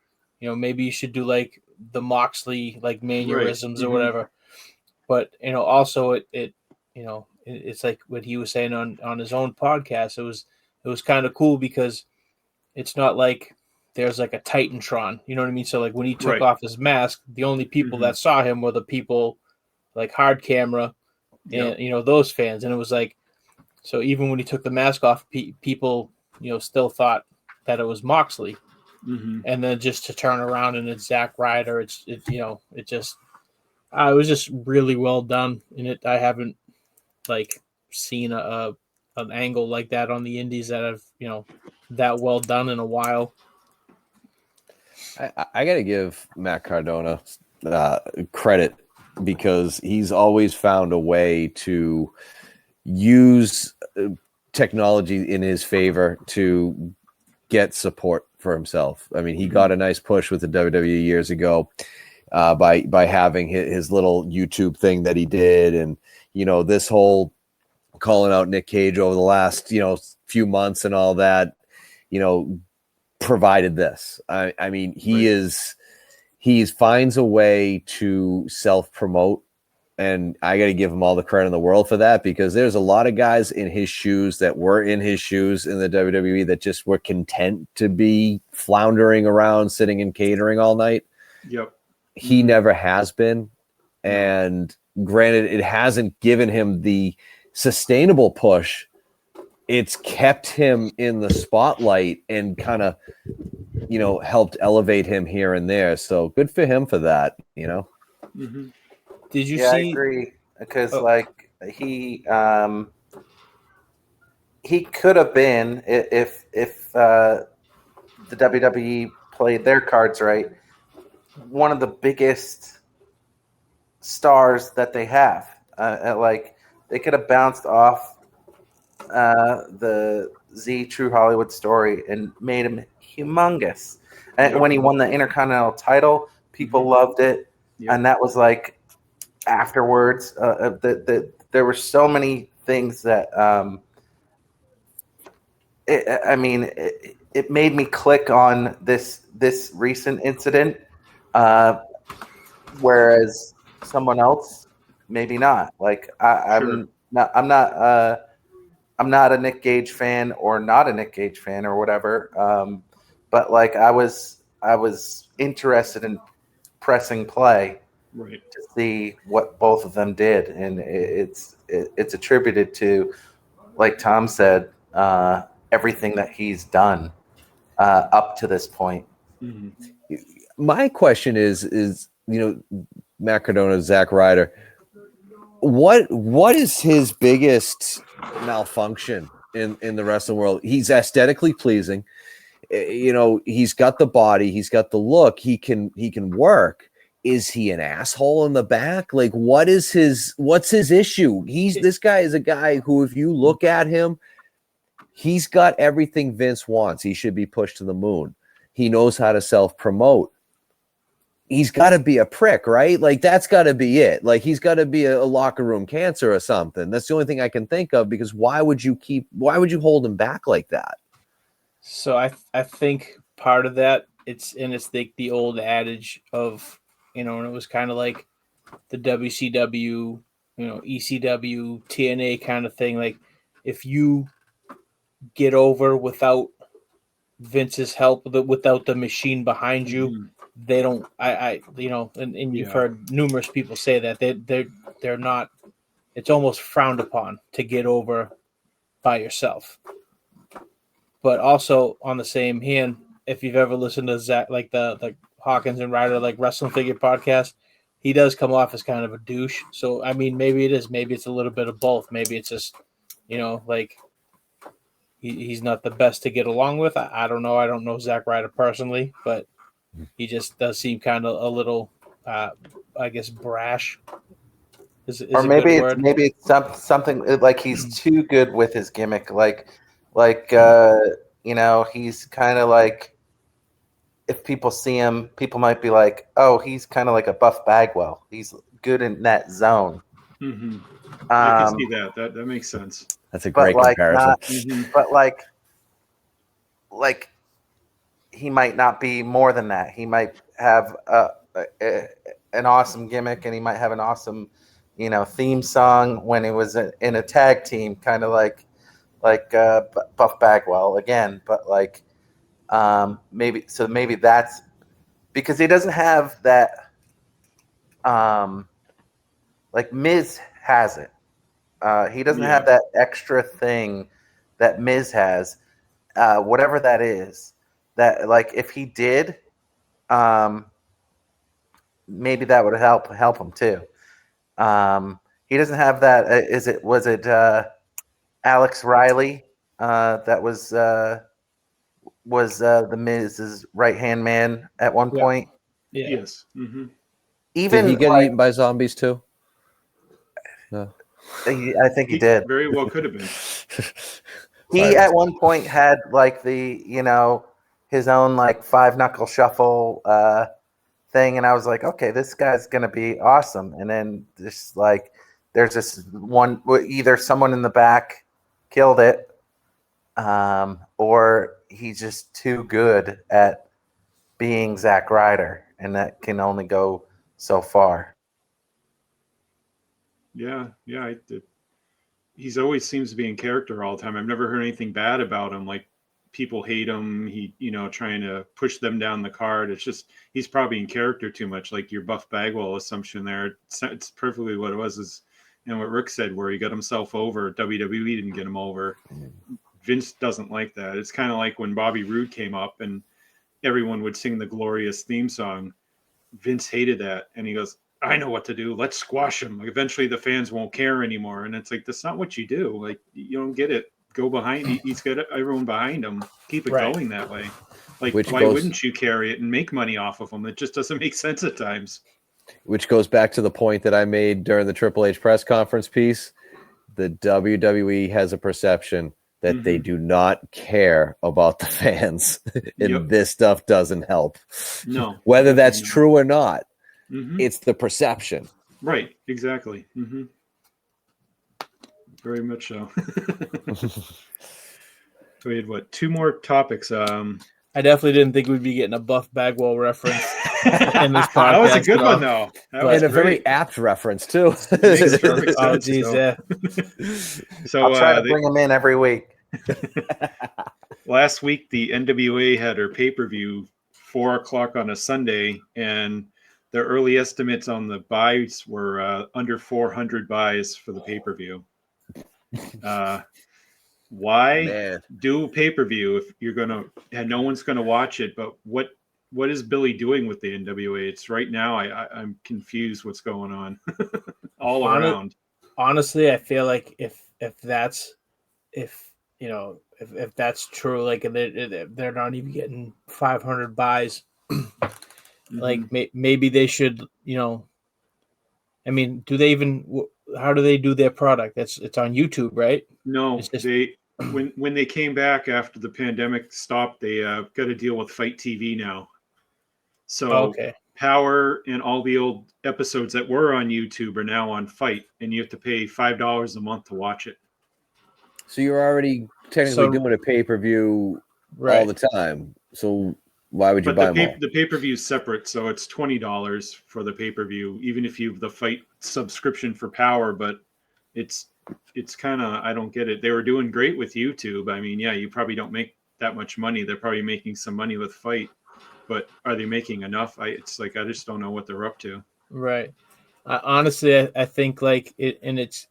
maybe you should do like the Moxley like mannerisms or whatever. But also it's like what he was saying on his own podcast. It was kind of cool because it's not like there's like a Titantron, you know what I mean? So like when he took Right. off his mask, the only people that saw him were the people like hard camera and those fans. And it was like, so even when he took the mask off, people still thought that it was Moxley. And then just to turn around and it's Zack Ryder, it just it was just really well done. And I haven't like seen an angle like that on the indies that have that well done in a while. I got to give Matt Cardona credit because he's always found a way to use technology in his favor to get support for himself. I mean, he got a nice push with the WWE years ago by having his little YouTube thing that he did, and this whole calling out Nick Cage over the last few months and all that, provided this. I mean, he finds a way to self-promote, and I got to give him all the credit in the world for that, because there's a lot of guys in his shoes that were in his shoes in the WWE that just were content to be floundering around, sitting in catering all night. Yep. He never has been. And granted, it hasn't given him the sustainable push. It's kept him in the spotlight and kind of, helped elevate him here and there. So good for him for that, Did you see? I agree, because he could have been, if the WWE played their cards right, one of the biggest stars that they have. They could have bounced off the Z True Hollywood story and made him humongous. And when he won the Intercontinental title, people loved it, and that was like afterwards. There were so many things that it made me click on this recent incident, whereas someone else maybe not. Like I'm not a Nick Gage fan or not a Nick Gage fan or whatever. But like I was interested in pressing play to see what both of them did, and it's attributed to, like Tom said, everything that he's done up to this point. My question is Matt Cardona, Zack Ryder, what is his biggest malfunction in the wrestling world? He's aesthetically pleasing. He's got the body, he's got the look, he can work. Is he an asshole in the back? Like, what's his issue? This guy is a guy who, if you look at him, he's got everything Vince wants. He should be pushed to the moon. He knows how to self-promote. He's got to be a prick, right? Like, that's got to be it. Like, he's got to be a locker room cancer or something. That's the only thing I can think of, because why would you hold him back like that? So I think part of that, it's the old adage of, and it was kind of like the WCW, ECW, TNA kind of thing. Like, if you get over without Vince's help, without the machine behind you, they don't. And you've heard numerous people say that they're not. It's almost frowned upon to get over by yourself. But also, on the same hand, if you've ever listened to Zach, like the Hawkins and Ryder, like Wrestling Figure podcast, he does come off as kind of a douche. So, I mean, maybe it is. Maybe it's a little bit of both. Maybe it's just, like he's not the best to get along with. I don't know. I don't know Zack Ryder personally, but he just does seem kind of a little, I guess, brash. Or maybe it's something like he's too good with his gimmick. He's kind of like, if people see him, people might be like, oh, he's kind of like a Buff Bagwell. He's good in that zone. I can see that. That makes sense. That's a great comparison. But like he might not be more than that. He might have an awesome gimmick, and he might have an awesome, theme song when he was in a tag team, kind of like Buff Bagwell again. But like, Maybe that's because he doesn't have that. Like Miz has it. He doesn't have that extra thing that Miz has. Whatever that is, that like if he did, maybe that would help him too. He doesn't have that. Was it Alex Riley that was the Miz's right hand man at one point? Yeah. Yes. Mm-hmm. Even Did he get eaten by zombies too? No. I think he did. Very well could have been. He at one point had like his own like 5-knuckle shuffle thing, and I was like, okay, this guy's gonna be awesome. And then just like there's this one, either someone in the back killed it, or he's just too good at being Zack Ryder, and that can only go so far. Yeah. He's always seems to be in character all the time. I've never heard anything bad about him. Like people hate him. He, trying to push them down the card. It's just he's probably in character too much. Like your Buff Bagwell assumption there. It's perfectly what it was. And what Rick said, where he got himself over. WWE didn't get him over. Vince doesn't like that. It's kind of like when Bobby Roode came up and everyone would sing the glorious theme song. Vince hated that, and he goes, I know what to do. Let's squash him. Like, eventually the fans won't care anymore. And it's like, that's not what you do. Like, you don't get it. Go behind. He's got everyone behind him. Keep it going that way. Like, why wouldn't you carry it and make money off of them? It just doesn't make sense at times. Which goes back to the point that I made during the Triple H press conference piece. The WWE has a perception that they do not care about the fans. And this stuff doesn't help. No. Whether that's true or not. It's the perception. Right, exactly. Very much so. We had 2 more topics. I definitely didn't think we'd be getting a Buff Bagwell reference in this podcast. That was a good one, though. And a very apt reference, too. Makes perfect sense. Oh, geez, yeah. So I'll try to bring him in every week. Last week, the NWA had her pay-per-view 4:00 on a Sunday, and the early estimates on the buys were under 400 buys for the pay-per-view. Why do pay-per-view if you're gonna and no one's gonna watch it? But what is Billy doing with the NWA? It's right now. I'm confused. What's going on all around? Honestly, I feel like if that's true, like they're not even getting 500 buys. Like maybe they should, I mean, do they even? How do they do their product? It's on YouTube, right? No, they when they came back after the pandemic stopped, they got to deal with Fight TV now. So Power and all the old episodes that were on YouTube are now on Fight, and you have to pay $5 a month to watch it. So you're already technically doing a pay-per-view all the time. So why would you buy them all? The pay-per-view is separate, so it's $20 for the pay-per-view, even if you have the Fight subscription for Power. But it's kind of, I don't get it. They were doing great with YouTube. I mean, you probably don't make that much money. They're probably making some money with Fight, but are they making enough? It's like I just don't know what they're up to. Right. Honestly, I think like it, and it's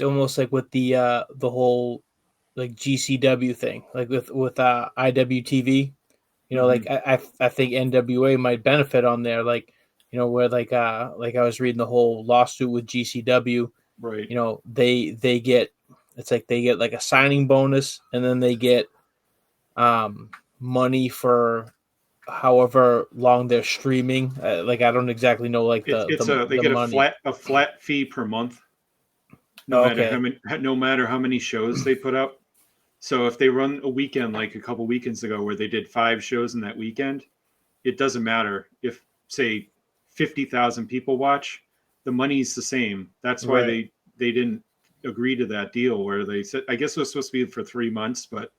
almost like with the whole like GCW thing, like with IWTV, like I think NWA might benefit on there, like where like I was reading the whole lawsuit with GCW, right? They get, it's like they get like a signing bonus, and then they get money for however long they're streaming. Like I don't exactly know like they get money. a flat fee per month. No matter how many shows they put up. So if they run a weekend like a couple weekends ago where they did 5 shows in that weekend, it doesn't matter if say 50,000 people watch, the money's the same. That's why they didn't agree to that deal where they said, I guess it was supposed to be for 3 months, but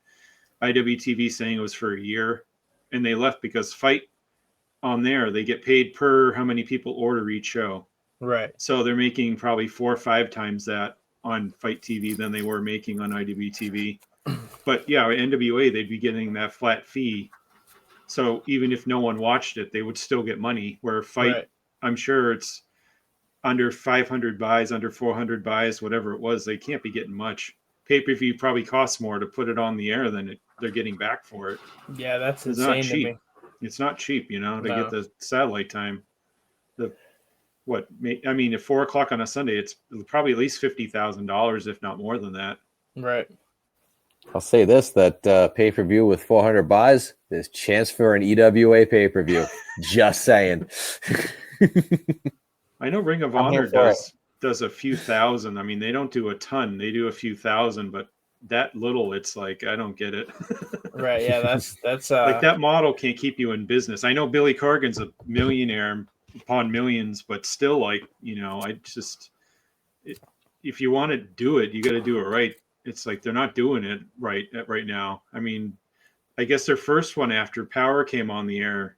IWTV saying it was for a year, and they left because Fight on there, they get paid per how many people order each show. Right. So they're making probably 4 or 5 times that on Fight TV than they were making on IWTV. But yeah, NWA, they'd be getting that flat fee. So even if no one watched it, they would still get money. Where Fight, Right. I'm sure it's under 500 buys, under 400 buys, whatever it was, they can't be getting much. Pay-per-view probably costs more to put it on the air than they're getting back for it. Yeah, that's It's not insane to cheap. me. It's not cheap, to No. get the satellite time. I mean, at 4 o'clock on a Sunday, it's probably at least $50,000, if not more than that. Right. I'll say this: that pay-per-view with 400 buys, there's chance for an EWA pay-per-view. Just saying. I know Ring of I'm here Honor for does a few thousand. I mean, they don't do a ton. They do a few thousand, but that little, it's like, I don't get it. Right. Yeah, that's Like that model can't keep you in business. I know Billy Corgan's a millionaire upon millions, but still, like, if you want to do it, you got to do it right. It's like they're not doing it right now. I mean, I guess their first one after Power came on the air,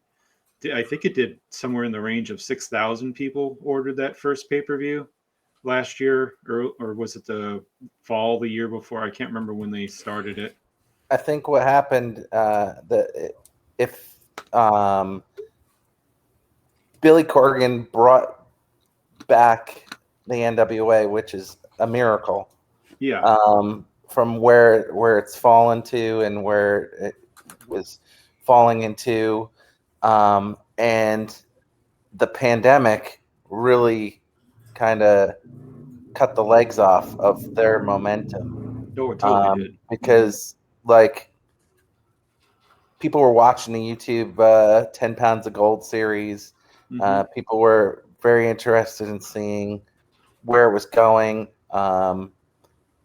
I think it did somewhere in the range of 6,000 people ordered that first pay-per-view last year, or was it the fall the year before? I can't remember when they started it. I think what happened if Billy Corgan brought back the NWA, which is a miracle. Yeah. From where it's fallen to and where it was falling into, and the pandemic really kind of cut the legs off of their momentum. No, it totally did. Because like people were watching the YouTube 10 Pounds of Gold series. Mhm. People were very interested in seeing where it was going.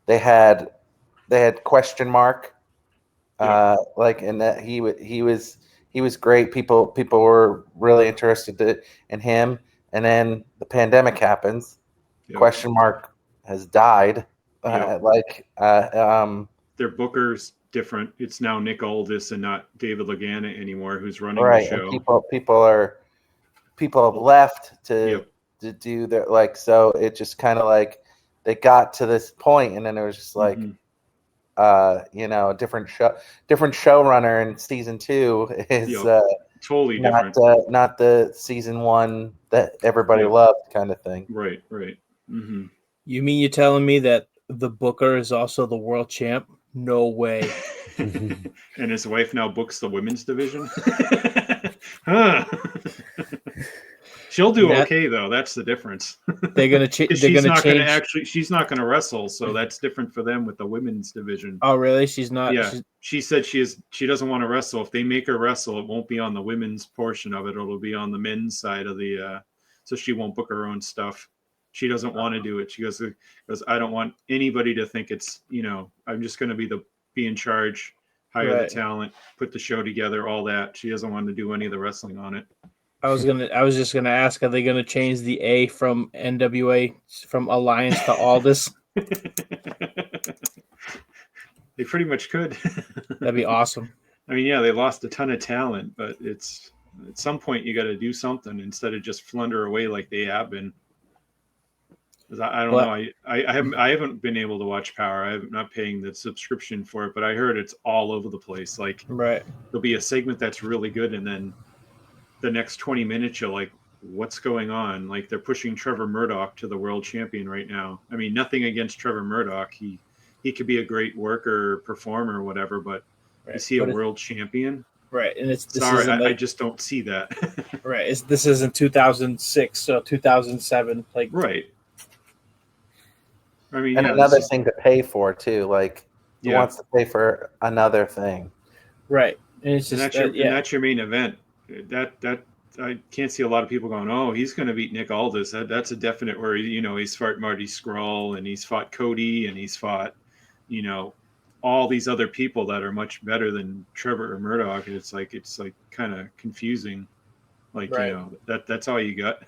They had question mark, and that he was great. People were really interested in him, and then the pandemic happens. Yep. Question mark has died. Yep. Their booker's different. It's now Nick Aldis and not David Lagana anymore, who's running the show. And people have left to do their so it just kind of like they got to this point, and then it was just like a different showrunner in season 2 is totally not different. Not the season 1 that everybody loved kind of thing. Right. Mm-hmm. You mean you're telling me that the Booker is also the world champ? No way. And his wife now books the women's division. Huh. She'll do okay though. That's the difference. They're gonna change. She's not gonna wrestle, so that's different for them with the women's division. Oh, really? She's not. Yeah, she said she doesn't want to wrestle. If they make her wrestle, it won't be on the women's portion of it. It'll be on the men's side of the. So she won't book her own stuff. She doesn't want to do it. She goes, I don't want anybody to think it's I'm just going to be in charge, hire the talent, put the show together, all that. She doesn't want to do any of the wrestling on it. I was just gonna ask, are they gonna change the A from NWA from Alliance to Aldis? They pretty much could. That'd be awesome. I mean, yeah, they lost a ton of talent, but it's at some point you got to do something instead of just flunder away like they have been. I don't know. I haven't been able to watch Power. I'm not paying the subscription for it, but I heard it's all over the place. Like, there'll be a segment that's really good, and then the next 20 minutes you're like, what's going on? Like, they're pushing Trevor Murdoch to the world champion right now. I mean, nothing against Trevor Murdoch. He could be a great worker, performer, or whatever, but is he a world champion? Right, and I just don't see that. Right, this isn't 2006, so 2007. Like, right. I mean, and another thing to pay for too. Like, he wants to pay for another thing. Right, and it's just and that's your main event. That I can't see a lot of people going, oh, he's going to beat Nick Aldis. That's a definite where he's fought Marty Scurll, and he's fought Cody, and he's fought all these other people that are much better than Trevor or Murdoch. And it's like kind of confusing. Like, that's all you got.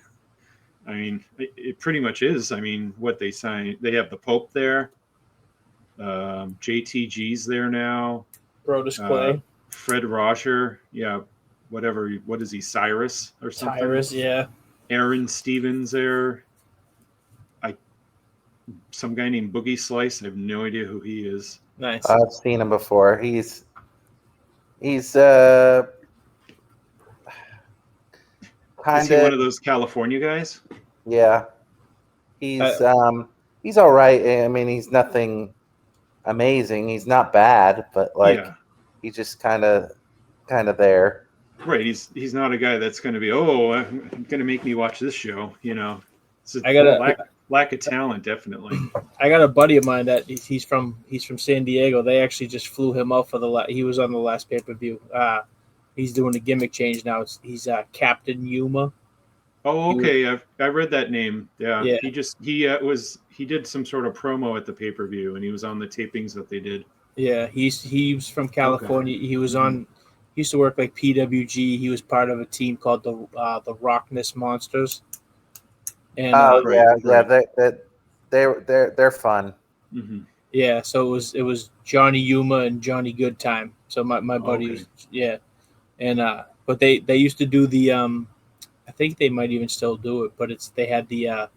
I mean, it pretty much is. I mean, what they signed, they have the Pope there. JTG's there now. Brodus Clay. Fred Rosher. Yeah. Whatever. What is he? Cyrus or something? Cyrus, yeah. Aaron Stevens there. some guy named Boogie Slice. I have no idea who he is. Nice. I've seen him before. He's Is kind he one of of those California guys? yeah. He's all right. I mean, he's nothing amazing. He's not bad, but like Yeah. he's just kind of there. Right. He's not a guy that's going to be, I'm going to make me watch this show. It's a I gotta- lack of talent, definitely. I got a buddy of mine that he's from San Diego. They actually just flew him out for he was on the last pay-per-view. He's doing a gimmick change now. He's Captain Yuma. Oh, okay. I read that name. Yeah. Yeah. He did some sort of promo at the pay-per-view, and he was on the tapings that they did. Yeah, he's from California. Okay. He was on. He used to work like PWG. He was part of a team called the Rockness Monsters. And they're fun. Mm-hmm. yeah, so it was Johnny Yuma and Johnny Goodtime. So my buddy Okay. was and but they used to do the I think they might even still do it, but they had the it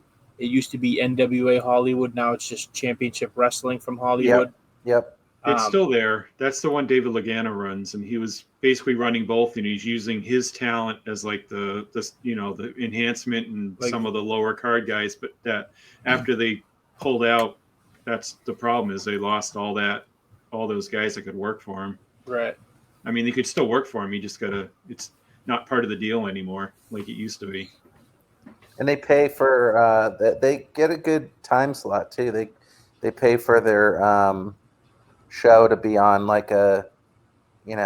used to be NWA Hollywood. Now it's just Championship Wrestling from Hollywood. Yep. It's still there. That's the one David Lagana runs, and he was basically running both, and he's using his talent as like the enhancement and Like- some of the lower card guys. But that after they pulled out, that's the problem is they lost all those guys that could work for him. Right. I mean, they could still work for him. You just it's not part of the deal anymore like it used to be. And they pay for they get a good time slot too. They pay for their show to be on like a in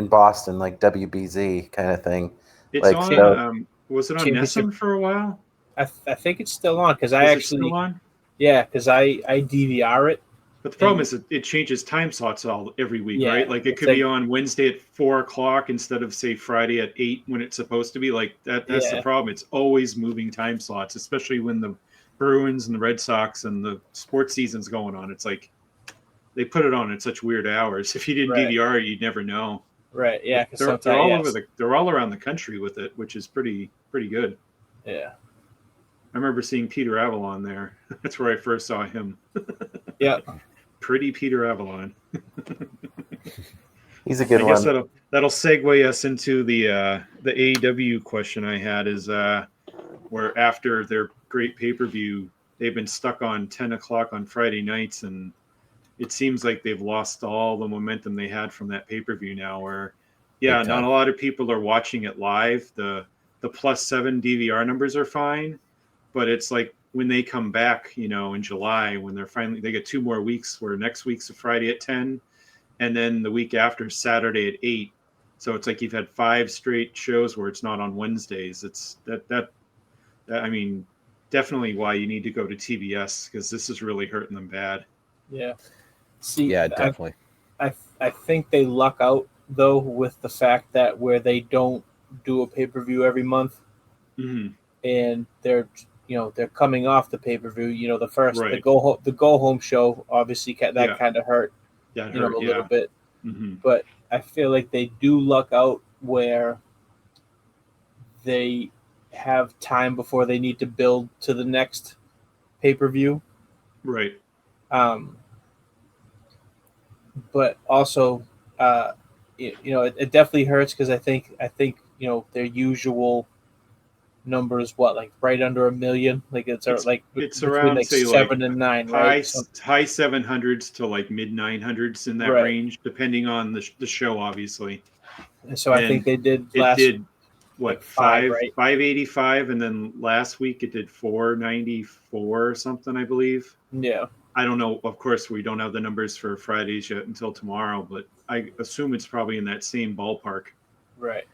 Boston, like WBZ kind of thing. It's Like, on. Was it on Championship- Nessun for a while? I think it's still on because Is I it actually still on? because I DVR it. But the problem is it changes time slots every week, Yeah, right? Like it it's could be like- on Wednesday at 4:00 instead of say Friday at 8 when it's supposed to be. Like that's the Yeah. problem. It's always moving time slots, especially when the Bruins and the Red Sox and the sports season's going on. It's like they put it on at such weird hours. If you didn't Right. DVR it, you'd never know. Right. Yeah. Because They're all they're all around the country with it, which is pretty good. Yeah. I remember seeing Peter Avalon there. That's where I first saw him. Yeah. Pretty Peter Avalon. He's a good I guess one. that'll segue us into the AEW question I had is where after their great pay-per-view, they've been stuck on 10 o'clock on Friday nights, and it seems like they've lost all the momentum they had from that pay-per-view now where Big not time. a lot of people are watching it live. The +7 DVR numbers are fine, but it's like when they come back, in July, when they get 2 more weeks where next week's a Friday at 10 and then the week after Saturday at 8. So it's like you've had 5 straight shows where it's not on Wednesdays. It's that I mean, definitely why you need to go to TBS because this is really hurting them bad. Yeah. See. Yeah, definitely. I think they luck out though with the fact that where they don't do a pay-per-view every month, Mm-hmm. and they're coming off the pay-per-view. The first Right. the go home show obviously that Yeah. kind of hurt That a hurt, little yeah. bit. Mm-hmm. But I feel like they do luck out where they have time before they need to build to the next pay-per-view. Right. But also, it definitely hurts because I think their usual number is like right under 1 million. Like it's It's between around, like say, 7 and 9, right? high 700s to like mid 900s in that Right. range, depending on the show, obviously. So I and think they did It last. did what like five, 585, and then last week it did 494 or something, I believe. Yeah, I don't know. Of course, we don't have the numbers for Fridays yet until tomorrow, but I assume it's probably in that same ballpark. right.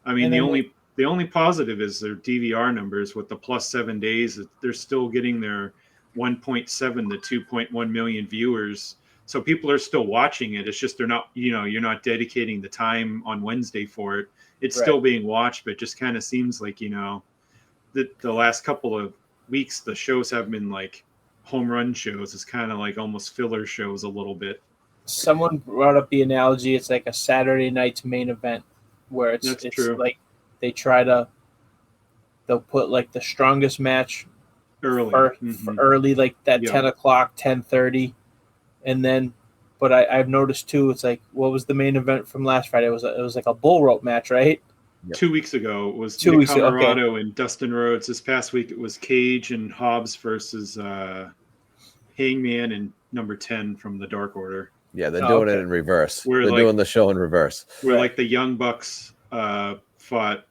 I mean, And then the only positive is their DVR numbers with the +7 days. They're still getting their 1.7 to 2.1 million viewers. So people are still watching it. It's just they're not, you're not dedicating the time on Wednesday for it. It's still being watched, but it just kind of seems like, the last couple of weeks, the shows have been like home run shows. It's kind of like almost filler shows a little bit. Someone brought up the analogy. It's like a Saturday night's main event where it's That's true. like they'll put like the strongest match early, for early, like that Yeah. 10 o'clock, 10:30, and then. But I've noticed too. It's like, what was the main event from last Friday? It was like a bull rope match, right? 2 weeks ago it was 2 Nick weeks ago, okay. Camarado and Dustin Rhodes. This past week it was Cage and Hobbs versus Hangman and number 10 from the Dark Order. Yeah, they're doing it in reverse. Where, they're like, doing the show in reverse. Where like the Young Bucks fought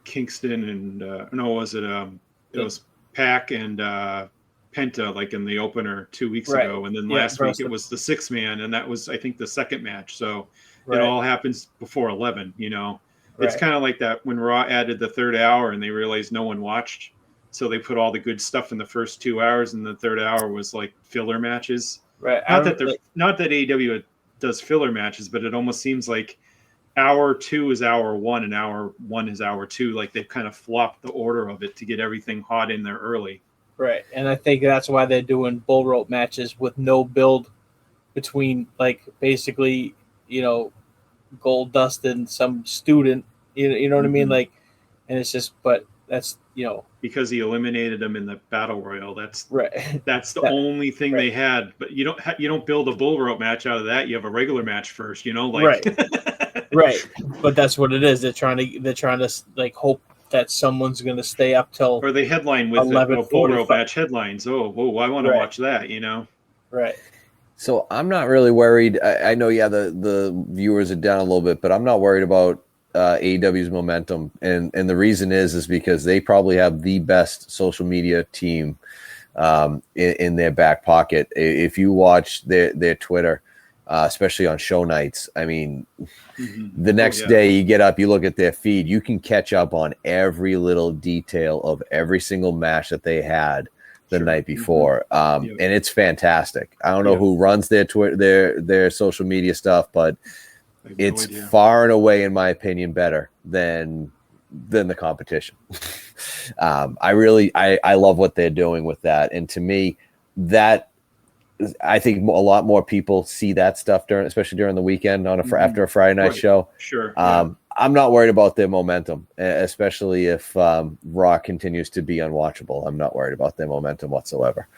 Kingston and it was Pac and Penta, like in the opener 2 weeks ago, and then last week it was the 6-man, and that was, I think, the second match. So it all happens before 11. You know, it's kind of like that when Raw added the third hour and they realized no one watched, so they put all the good stuff in the first 2 hours, and the third hour was like filler matches. Right. Not that AEW does filler matches, but it almost seems like hour 2 is hour 1 and hour 1 is hour 2. Like they've kind of flopped the order of it to get everything hot in there early. Right, and I think that's why they're doing bull rope matches with no build between, like, basically, you know, Gold Dust and some student. You know what I mean? Like, and it's just, but that's, you know, because he eliminated them in the battle royal. That's right. That's the only thing they had. But you don't build a bull rope match out of that. You have a regular match first. You know, like right. But that's what it is. They're trying to like hope that someone's going to stay up till, or they headline with a bull rope match headlines. Oh, whoa, I want to watch that, you know? Right. So I'm not really worried. I know, the viewers are down a little bit, but I'm not worried about AEW's momentum. And the reason is because they probably have the best social media team in their back pocket. If you watch their Twitter, especially on show nights, I mean, the next day you get up, you look at their feed, you can catch up on every little detail of every single match that they had the night before. And it's fantastic. I don't know who runs their Twitter, their social media stuff, but it's far and away, in my opinion, better than the competition. I love what they're doing with that. And to me, that, I think a lot more people see that stuff especially during the weekend after a Friday night show. Sure. I'm not worried about their momentum, especially if Raw continues to be unwatchable. I'm not worried about their momentum whatsoever.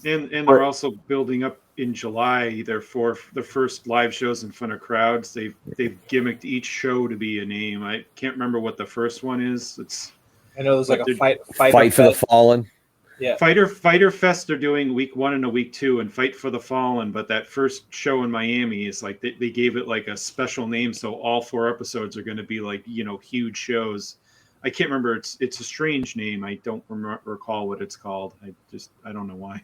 And they're also building up in July their first live shows in front of crowds. They've gimmicked each show to be a name. I can't remember what the first one is. I know there's like a fight for the Fallen. Yeah, Fighter Fest are doing week 1 and a week 2, and Fight for the Fallen. But that first show in Miami is like they gave it like a special name, so all 4 episodes are going to be like, you know, huge shows. I can't remember. It's a strange name. I don't recall what it's called. I don't know why.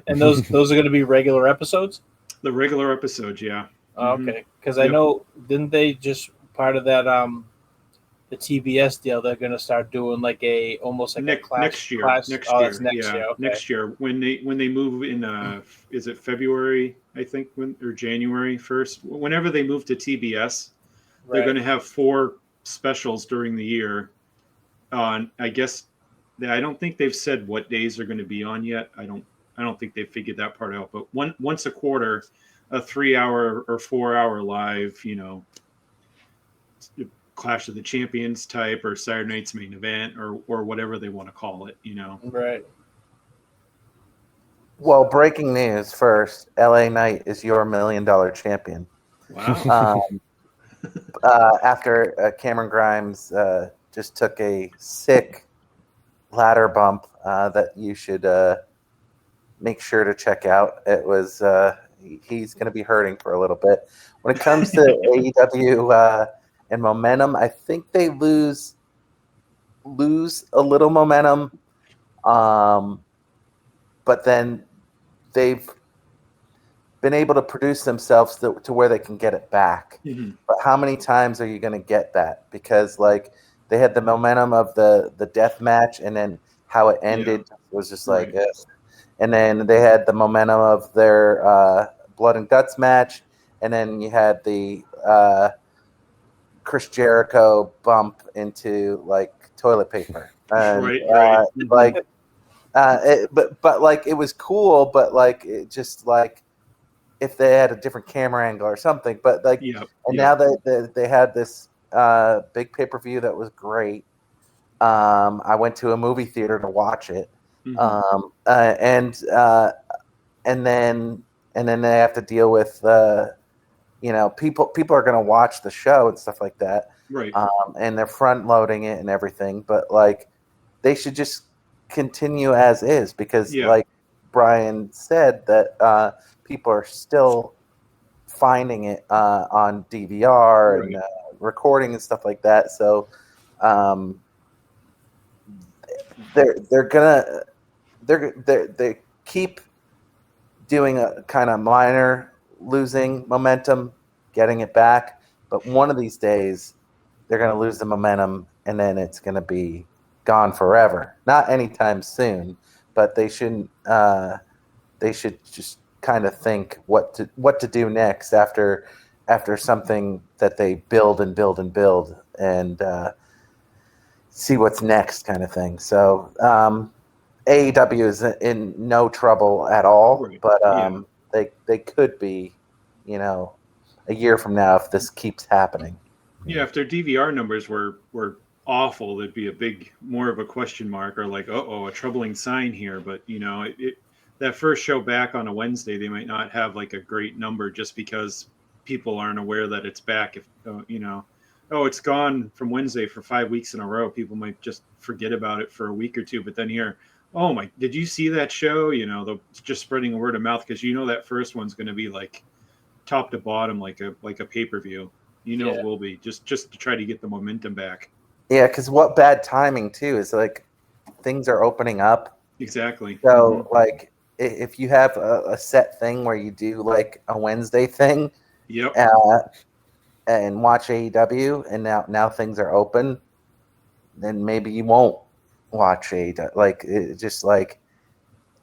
And those are going to be regular episodes. The regular episodes, yeah. Oh, okay, because I know, didn't they just part of that the TBS deal? They're going to start doing like almost like next year. Next year. Okay. Next year when they move in is it February, I think, or January 1st, whenever they move to TBS, they're going to have 4 specials during the year on, I guess, I don't think they've said what days they're going to be on yet. I don't think they've figured that part out, but once a quarter, a 3-hour or 4-hour live, you know, Clash of the Champions type, or Saturday Night's Main Event, or whatever they want to call it, you know. Right. Well, breaking news first: LA Knight is your $1 million champion. Wow. After Cameron Grimes just took a sick ladder bump that you should make sure to check out. It was he's going to be hurting for a little bit. When it comes to AEW and momentum, I think they lose a little momentum, but then they've been able to produce themselves to where they can get it back. Mm-hmm. But how many times are you going to get that? Because like they had the momentum of the death match, and then how it ended was just like, and then they had the momentum of their blood and guts match, and then you had the Chris Jericho bump into like toilet paper. And, right. But like it was cool, but like it just like if they had a different camera angle or something. But like, now that they had this big pay-per-view that was great. I went to a movie theater to watch it. Mhm. And then they have to deal with people are going to watch the show and stuff like that, Right. and they're front loading it and everything, but like they should just continue as is, because Yeah. like Brian said, that people are still finding it on DVR and Right. recording and stuff like that. So um, they're gonna they keep doing a kind of minor losing momentum, getting it back. But one of these days, they're going to lose the momentum, and then it's going to be gone forever. Not anytime soon, but they shouldn't. They should just kind of think what to do next after something that they build and build and build, and see what's next, kind of thing. So AEW is in no trouble at all, Right. but Yeah. they could be, a year from now if this keeps happening. Yeah. If their DVR numbers were awful, there'd be a big more of a question mark, or like, a troubling sign here. But that first show back on a Wednesday, they might not have like a great number just because people aren't aware that it's back. If it's gone from Wednesday for 5 weeks in a row, people might just forget about it for a week or two. But then here, oh my, did you see that show? They're just spreading a word of mouth, because that first one's going to be like top to bottom, like a pay-per-view. It Yeah. will be just to try to get the momentum back. Yeah, because what bad timing too is like things are opening up. Exactly. So like if you have a set thing where you do like a Wednesday thing, Yep. and watch AEW, and now things are open, then maybe you won't watch AEW. Like it just like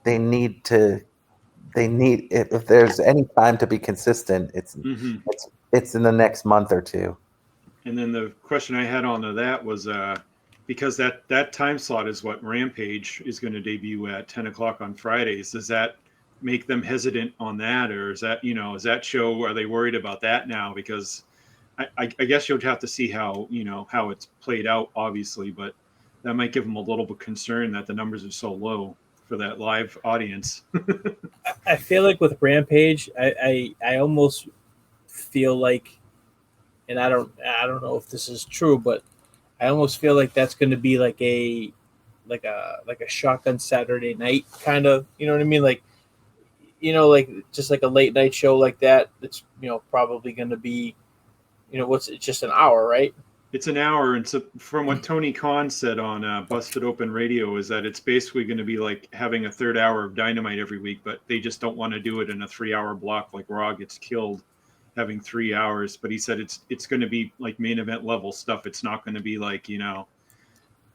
they need to if there's any time to be consistent, Hmm. it's in the next month or two. And then the question I had on to that was, because that time slot is what Rampage is going to debut at 10 o'clock on Fridays. Does that make them hesitant on that, or is that show? Are they worried about that now? Because I guess you'll have to see how it's played out, obviously, but that might give them a little bit concern that the numbers are so low for that live audience. I feel like with Rampage, I almost feel like, and I don't know if this is true, but I almost feel like that's going to be like a shotgun Saturday night kind of, you know what I mean? Like, like just like a late night show like that. It's probably going to be, what's it's just an hour, right? It's an hour, and so from what Tony Khan said on Busted Open Radio, is that it's basically going to be like having a third hour of Dynamite every week, but they just don't want to do it in a 3 hour block like Raw gets killed, having 3 hours. But he said it's going to be like main event level stuff. It's not going to be like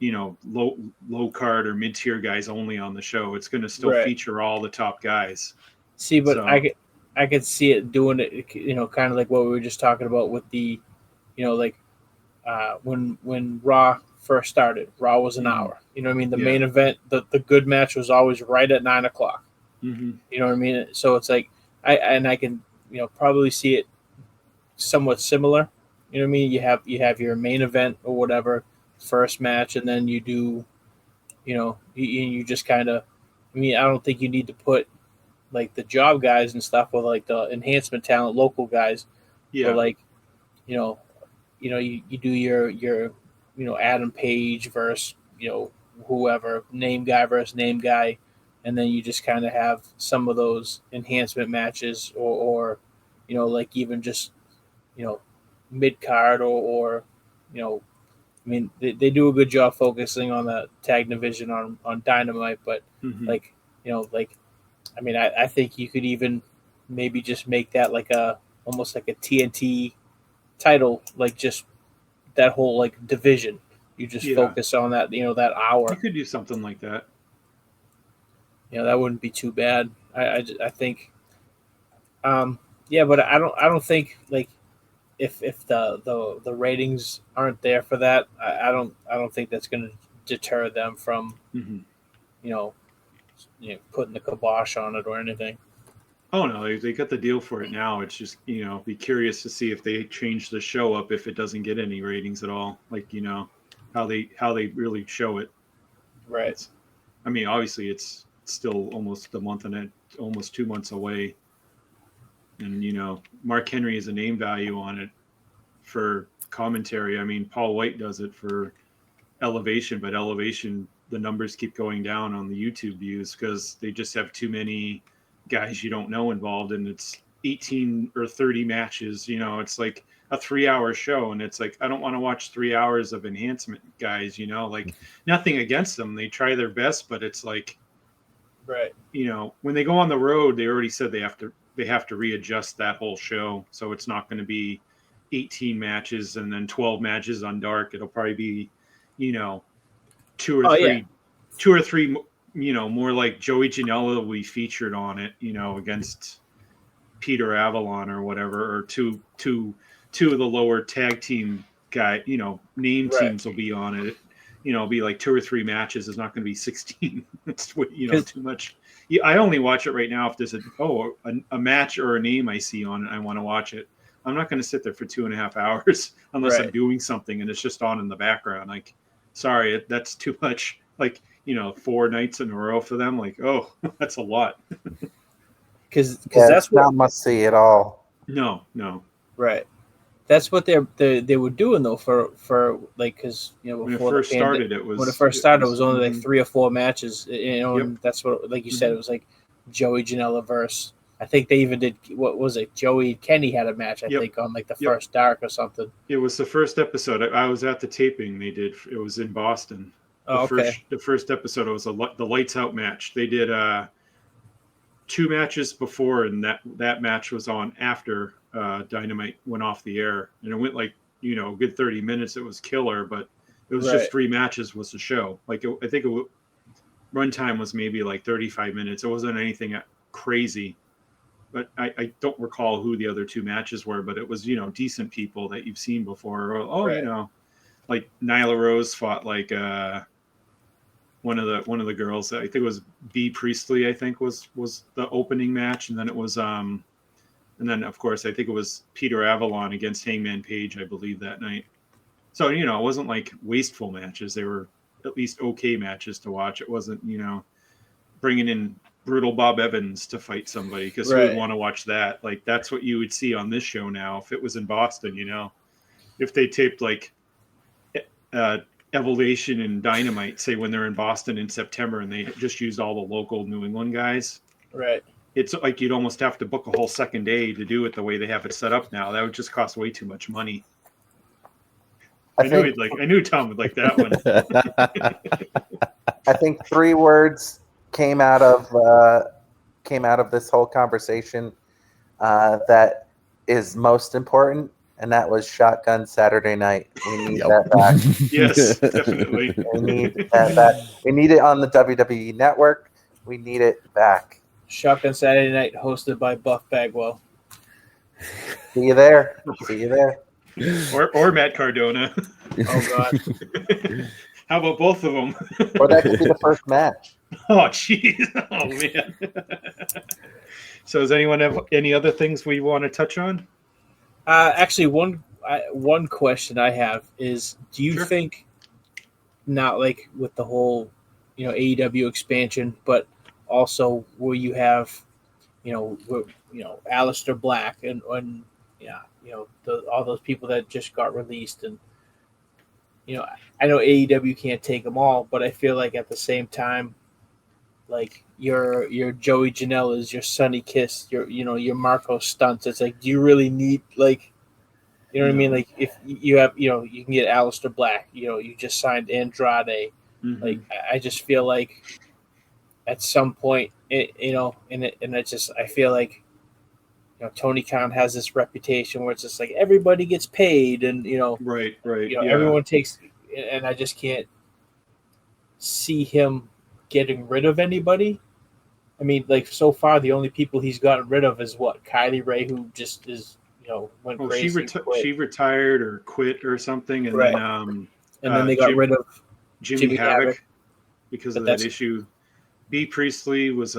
low card or mid tier guys only on the show. It's going to still Right. feature all the top guys. See, but So I could see it doing it, kind of like what we were just talking about with the, like when Raw first started. Raw was an hour. You know what I mean? The yeah. main event, the good match was always right at 9 o'clock. Hmm. You know what I mean? So it's like I can probably see it somewhat similar. You know what I mean? You have your main event or whatever first match, and then you do, you just kind of. I mean, I don't think you need to put like the job guys and stuff with like the enhancement talent local guys, but Yeah. like you know you do your Adam Page versus whoever, name guy versus name guy, and then you just kind of have some of those enhancement matches, or like even just mid card, or I mean they do a good job focusing on the tag division on Dynamite, but Hmm. like like I mean I think you could even maybe just make that like a almost like a TNT title, like just that whole like division. You just Yeah. focus on that, that hour. You could do something like that. That wouldn't be too bad. I think, yeah, but I don't think like if the ratings aren't there for that, I don't think that's going to deter them from Hmm. you know putting the kibosh on it or anything. Oh no, they got the deal for it now. It's just be curious to see if they change the show up if it doesn't get any ratings at all. Like how they really show it. Right. I mean, obviously, it's still almost a month and almost 2 months away, and Mark Henry has a name value on it for commentary. I mean, Paul White does it for Elevation, but Elevation, the numbers keep going down on the YouTube views because they just have too many guys you don't know involved, and it's 18 or 30 matches. It's like a 3-hour show, and it's like, I don't want to watch 3 hours of enhancement guys. Like, nothing against them, they try their best, but it's like, right, when they go on the road, they already said they have to readjust that whole show, so it's not going to be 18 matches and then 12 matches on dark. It'll probably be two or three, more like Joey Janela will be featured on it, against Peter Avalon or whatever, or two of the lower tag team guy, name teams will be on it. It'll be like 2 or 3 matches. It's not going to be 16. It's too much. Yeah, I only watch it right now if there's a match or a name I see on it, I want to watch it. I'm not going to sit there for 2.5 hours unless I'm doing something and it's just on in the background. Like, sorry, that's too much. Like, 4 nights in a row for them. Like, oh, that's a lot. Because that's what not must see at all. No. Right. That's what they were doing though for like, because when it first started, it was only like 3 or 4 matches. And that's what, like you said, it was like Joey Janela versus. I think they even did, what was it? Joey Kenny had a match, I think, on like the first Dark or something. It was the first episode. I was at the taping they did. It was in Boston. The first episode, it was the Lights Out match. They did 2 matches before, and that match was on after Dynamite went off the air. And it went like, a good 30 minutes. It was killer, but it was just 3 matches was the show. Like, I think runtime was maybe like 35 minutes. It wasn't anything crazy. But I don't recall who the other 2 matches were, but it was, decent people that you've seen before. Like Nyla Rose fought like one of the girls. I think it was B Priestley, I think was the opening match. And then it was and then of course I think it was Peter Avalon against Hangman Page, I believe, that night. So, it wasn't like wasteful matches. They were at least okay matches to watch. It wasn't, bringing in Brutal Bob Evans to fight somebody, because who would want to watch that? Like, that's what you would see on this show now if it was in Boston. If they taped like Evolution and Dynamite, say when they're in Boston in September, and they just used all the local New England guys, right? It's like you'd almost have to book a whole second day to do it the way they have it set up now. That would just cost way too much money. I knew Tom would like that one. I think 3 words came out of this whole conversation that is most important, and that was Shotgun Saturday Night. We need that back. Yes, definitely. We need that back. We need it on the WWE Network. We need it back. Shotgun Saturday Night, hosted by Buff Bagwell. See you there. Or Matt Cardona. Oh God. How about both of them? Or that could be the first match. Oh, jeez. Oh, man. So does anyone have any other things we want to touch on? Actually, one question I have is, do you think, not like with the whole, AEW expansion, but also where you have, Aleister Black and all those people that just got released, and I know AEW can't take them all, but I feel like at the same time, like your Joey Janela's, your Sonny Kiss, your Marco Stunts. It's like, do you really need, like, what I mean? Like, if you have, you can get Aleister Black. You just signed Andrade. Mm-hmm. Like, I just feel like at some point, and it's just, I feel like, Tony Khan has this reputation where it's just like everybody gets paid, and right. Everyone takes, and I just can't see him getting rid of anybody. I mean, like, so far the only people he's gotten rid of is what, Kylie Ray, who just is went crazy. She retired or quit or something, and then they got rid of Jimmy Havoc because of that issue. B Priestley was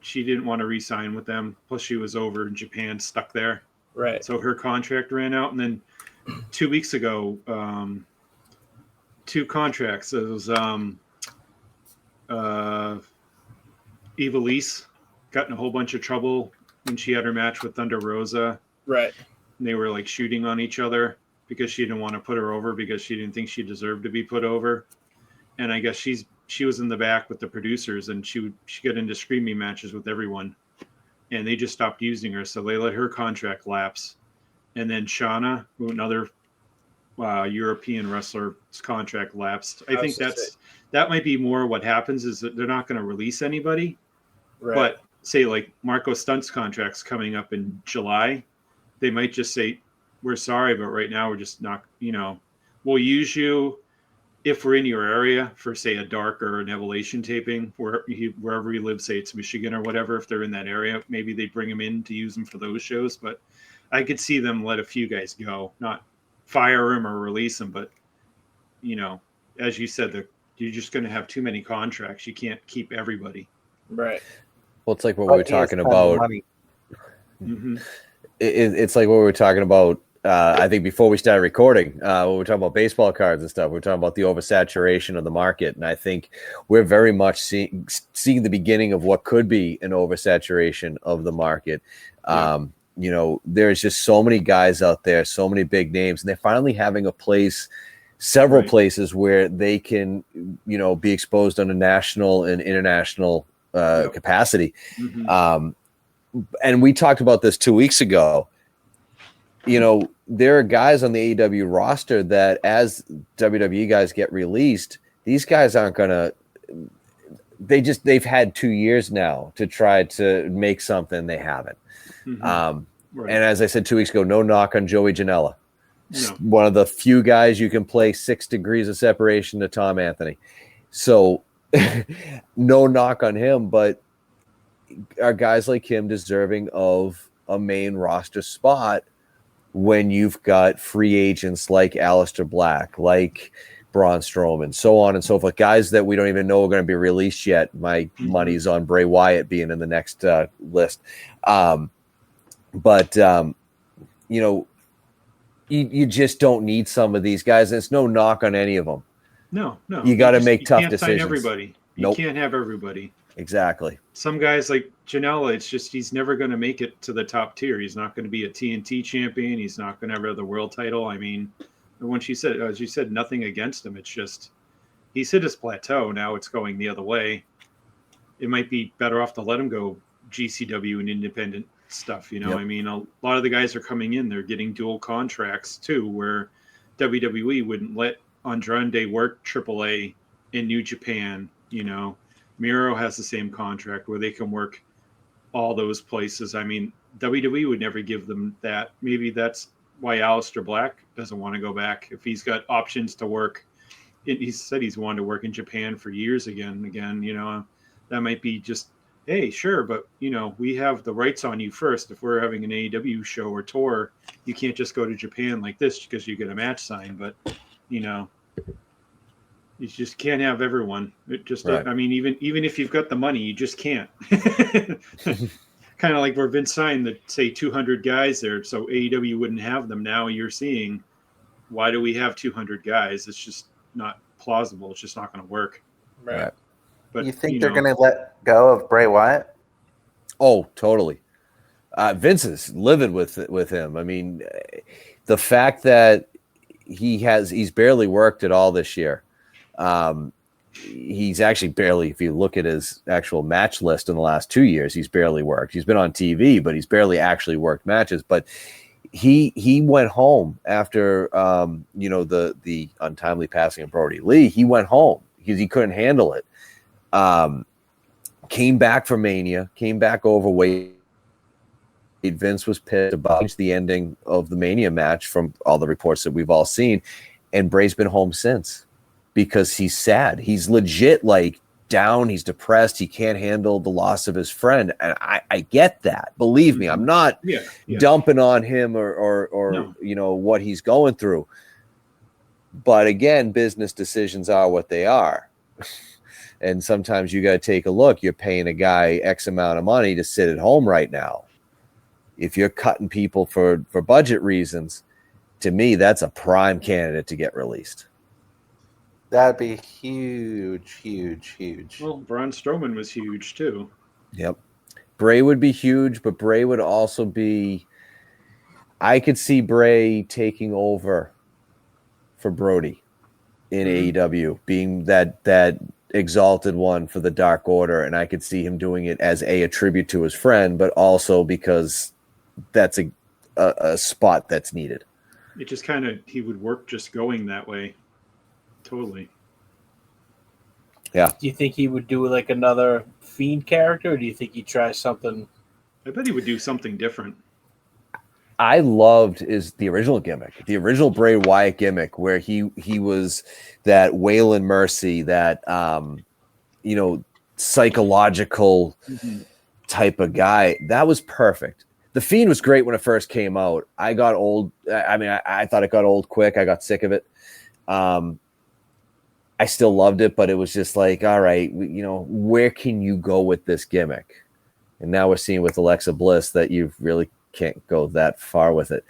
she didn't want to re-sign with them. Plus, she was over in Japan, stuck there. Right. So her contract ran out, and then 2 weeks ago, two contracts. It was Evilise got in a whole bunch of trouble when she had her match with Thunder Rosa. Right. And they were like shooting on each other because she didn't want to put her over because she didn't think she deserved to be put over. And I guess she was in the back with the producers, and she got into screaming matches with everyone, and they just stopped using her. So they let her contract lapse. And then Shauna, who another European wrestler's contract lapsed. I think that might be more what happens is that they're not going to release anybody. Right. But say like Marco Stunt's contract's coming up in July, they might just say, we're sorry, but right now we're just not, we'll use you if we're in your area for, say, a dark or an Evolution taping, wherever you live, say it's Michigan or whatever, if they're in that area, maybe they bring them in to use them for those shows. But I could see them let a few guys go, not fire them or release them, but, as you said, you're just going to have too many contracts. You can't keep everybody. Right. Well, it's like what we were talking about. Mm-hmm. It's like what we were talking about. I think before we started recording, when we were talking about baseball cards and stuff, we were talking about the oversaturation of the market, and I think we're very much seeing the beginning of what could be an oversaturation of the market. There's just so many guys out there, so many big names, and they're finally having a place, several places where they can, be exposed on a national and international capacity. Mm-hmm. And we talked about this 2 weeks ago. There are guys on the AEW roster that as WWE guys get released, these guys aren't going to, they've had 2 years now to try to make something. They haven't. Mm-hmm. And as I said 2 weeks ago, no knock on Joey Janela. No. One of the few guys you can play 6 degrees of separation to Tom Anthony. So no knock on him, but are guys like him deserving of a main roster spot when you've got free agents like Aleister Black, like Braun Strowman, so on and so forth, guys that we don't even know are going to be released yet. My money's on Bray Wyatt being in the next list. You just don't need some of these guys. And it's no knock on any of them. No. You got to make tough decisions. Sign everybody. You can't have everybody. Exactly. Some guys like Janela, it's just he's never going to make it to the top tier. He's not going to be a TNT champion. He's not going to ever have the world title. I mean, as you said, nothing against him. It's just he's hit his plateau. Now it's going the other way. It might be better off to let him go GCW and independent stuff. Yep. I mean, a lot of the guys are coming in. They're getting dual contracts too, where WWE wouldn't let Andrade work AAA in New Japan. Miro has the same contract where they can work all those places. I mean, WWE would never give them that. Maybe that's why Aleister Black doesn't want to go back. If he's got options to work, he said he's wanted to work in Japan for years again. That might be just, hey, sure, but, we have the rights on you first. If we're having an AEW show or tour, you can't just go to Japan like this because you get a match signed. But, you just can't have everyone. It just, right. I mean, even if you've got the money, you just can't. Kind of like where Vince signed the, say, 200 guys there, so AEW wouldn't have them. Now you're seeing, why do we have 200 guys? It's just not plausible. It's just not going to work. Right. But you think they're going to let go of Bray Wyatt? Oh, totally. Vince is livid with him. I mean, the fact that he's barely worked at all this year. He's actually barely, if you look at his actual match list in the last 2 years, he's barely worked. He's been on TV, but he's barely actually worked matches. But he went home after the untimely passing of Brody Lee. He went home because he couldn't handle it. Came back for Mania, came back overweight. Vince was pissed about the ending of the Mania match from all the reports that we've all seen, and Bray's been home since. Because he's sad. He's legit down. He's depressed. He can't handle the loss of his friend. And I get that. Believe me, I'm not dumping on him or no. What he's going through. But again, business decisions are what they are. And sometimes you got to take a look. You're paying a guy X amount of money to sit at home right now. If you're cutting people for budget reasons, to me, that's a prime candidate to get released. That'd be huge, huge, huge. Well, Braun Strowman was huge too. Yep. Bray would be huge, but Bray would also be. I could see Bray taking over for Brody in AEW, being that exalted one for the Dark Order, and I could see him doing it as a tribute to his friend, but also because that's a spot that's needed. It just kind of, he would work just going that way. Totally. Do you think he would do like another Fiend character, or do you think he'd try something? I bet he would do something different. I loved the original gimmick, the original Bray Wyatt gimmick, where he was that Waylon Mercy, that psychological type of guy. That was perfect. The Fiend was great when it first came out. I got old. I mean, I thought it got old quick. I got sick of it. I still loved it, but it was just like, all right, where can you go with this gimmick? And now we're seeing with Alexa Bliss that you really can't go that far with it.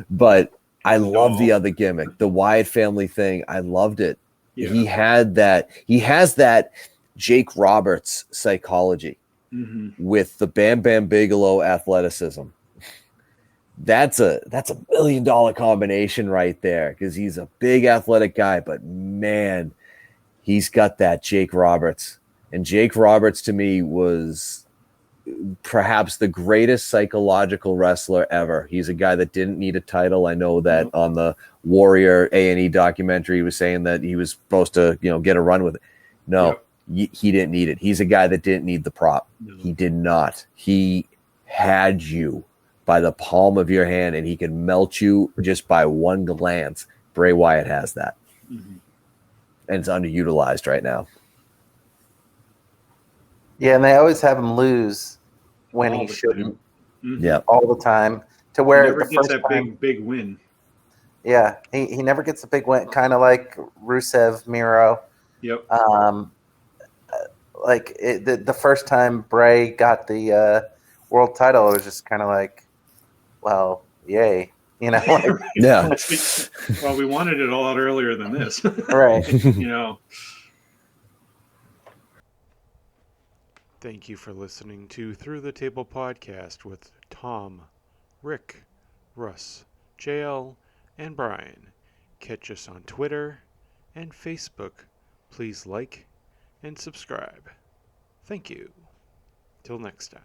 But I love the other gimmick, the Wyatt family thing. I loved it. Yeah. He has that Jake Roberts psychology with the Bam Bam Bigelow athleticism. That's a $1 million combination right there, because he's a big athletic guy, but man, he's got that Jake Roberts. And Jake Roberts to me was perhaps the greatest psychological wrestler ever. He's a guy that didn't need a title. I know that on the Warrior A&E documentary, he was saying that he was supposed to, get a run with it. No, he didn't need it. He's a guy that didn't need the prop. No. He did not. He had you by the palm of your hand, and he could melt you just by one glance. Bray Wyatt has that. And it's underutilized right now. Yeah, and they always have him lose when he shouldn't. Yeah, all the time. To where he never gets that big win. Yeah, he never gets a big win, kind of like Rusev Miro. Yep. The first time Bray got the world title, it was just kind of like, well, yay, Yeah. Well, we wanted it all out earlier than this, right? Thank you for listening to Through the Table Podcast with Tom, Rick, Russ, JL, and Brian. Catch us on Twitter and Facebook. Please like and subscribe. Thank you. Till next time.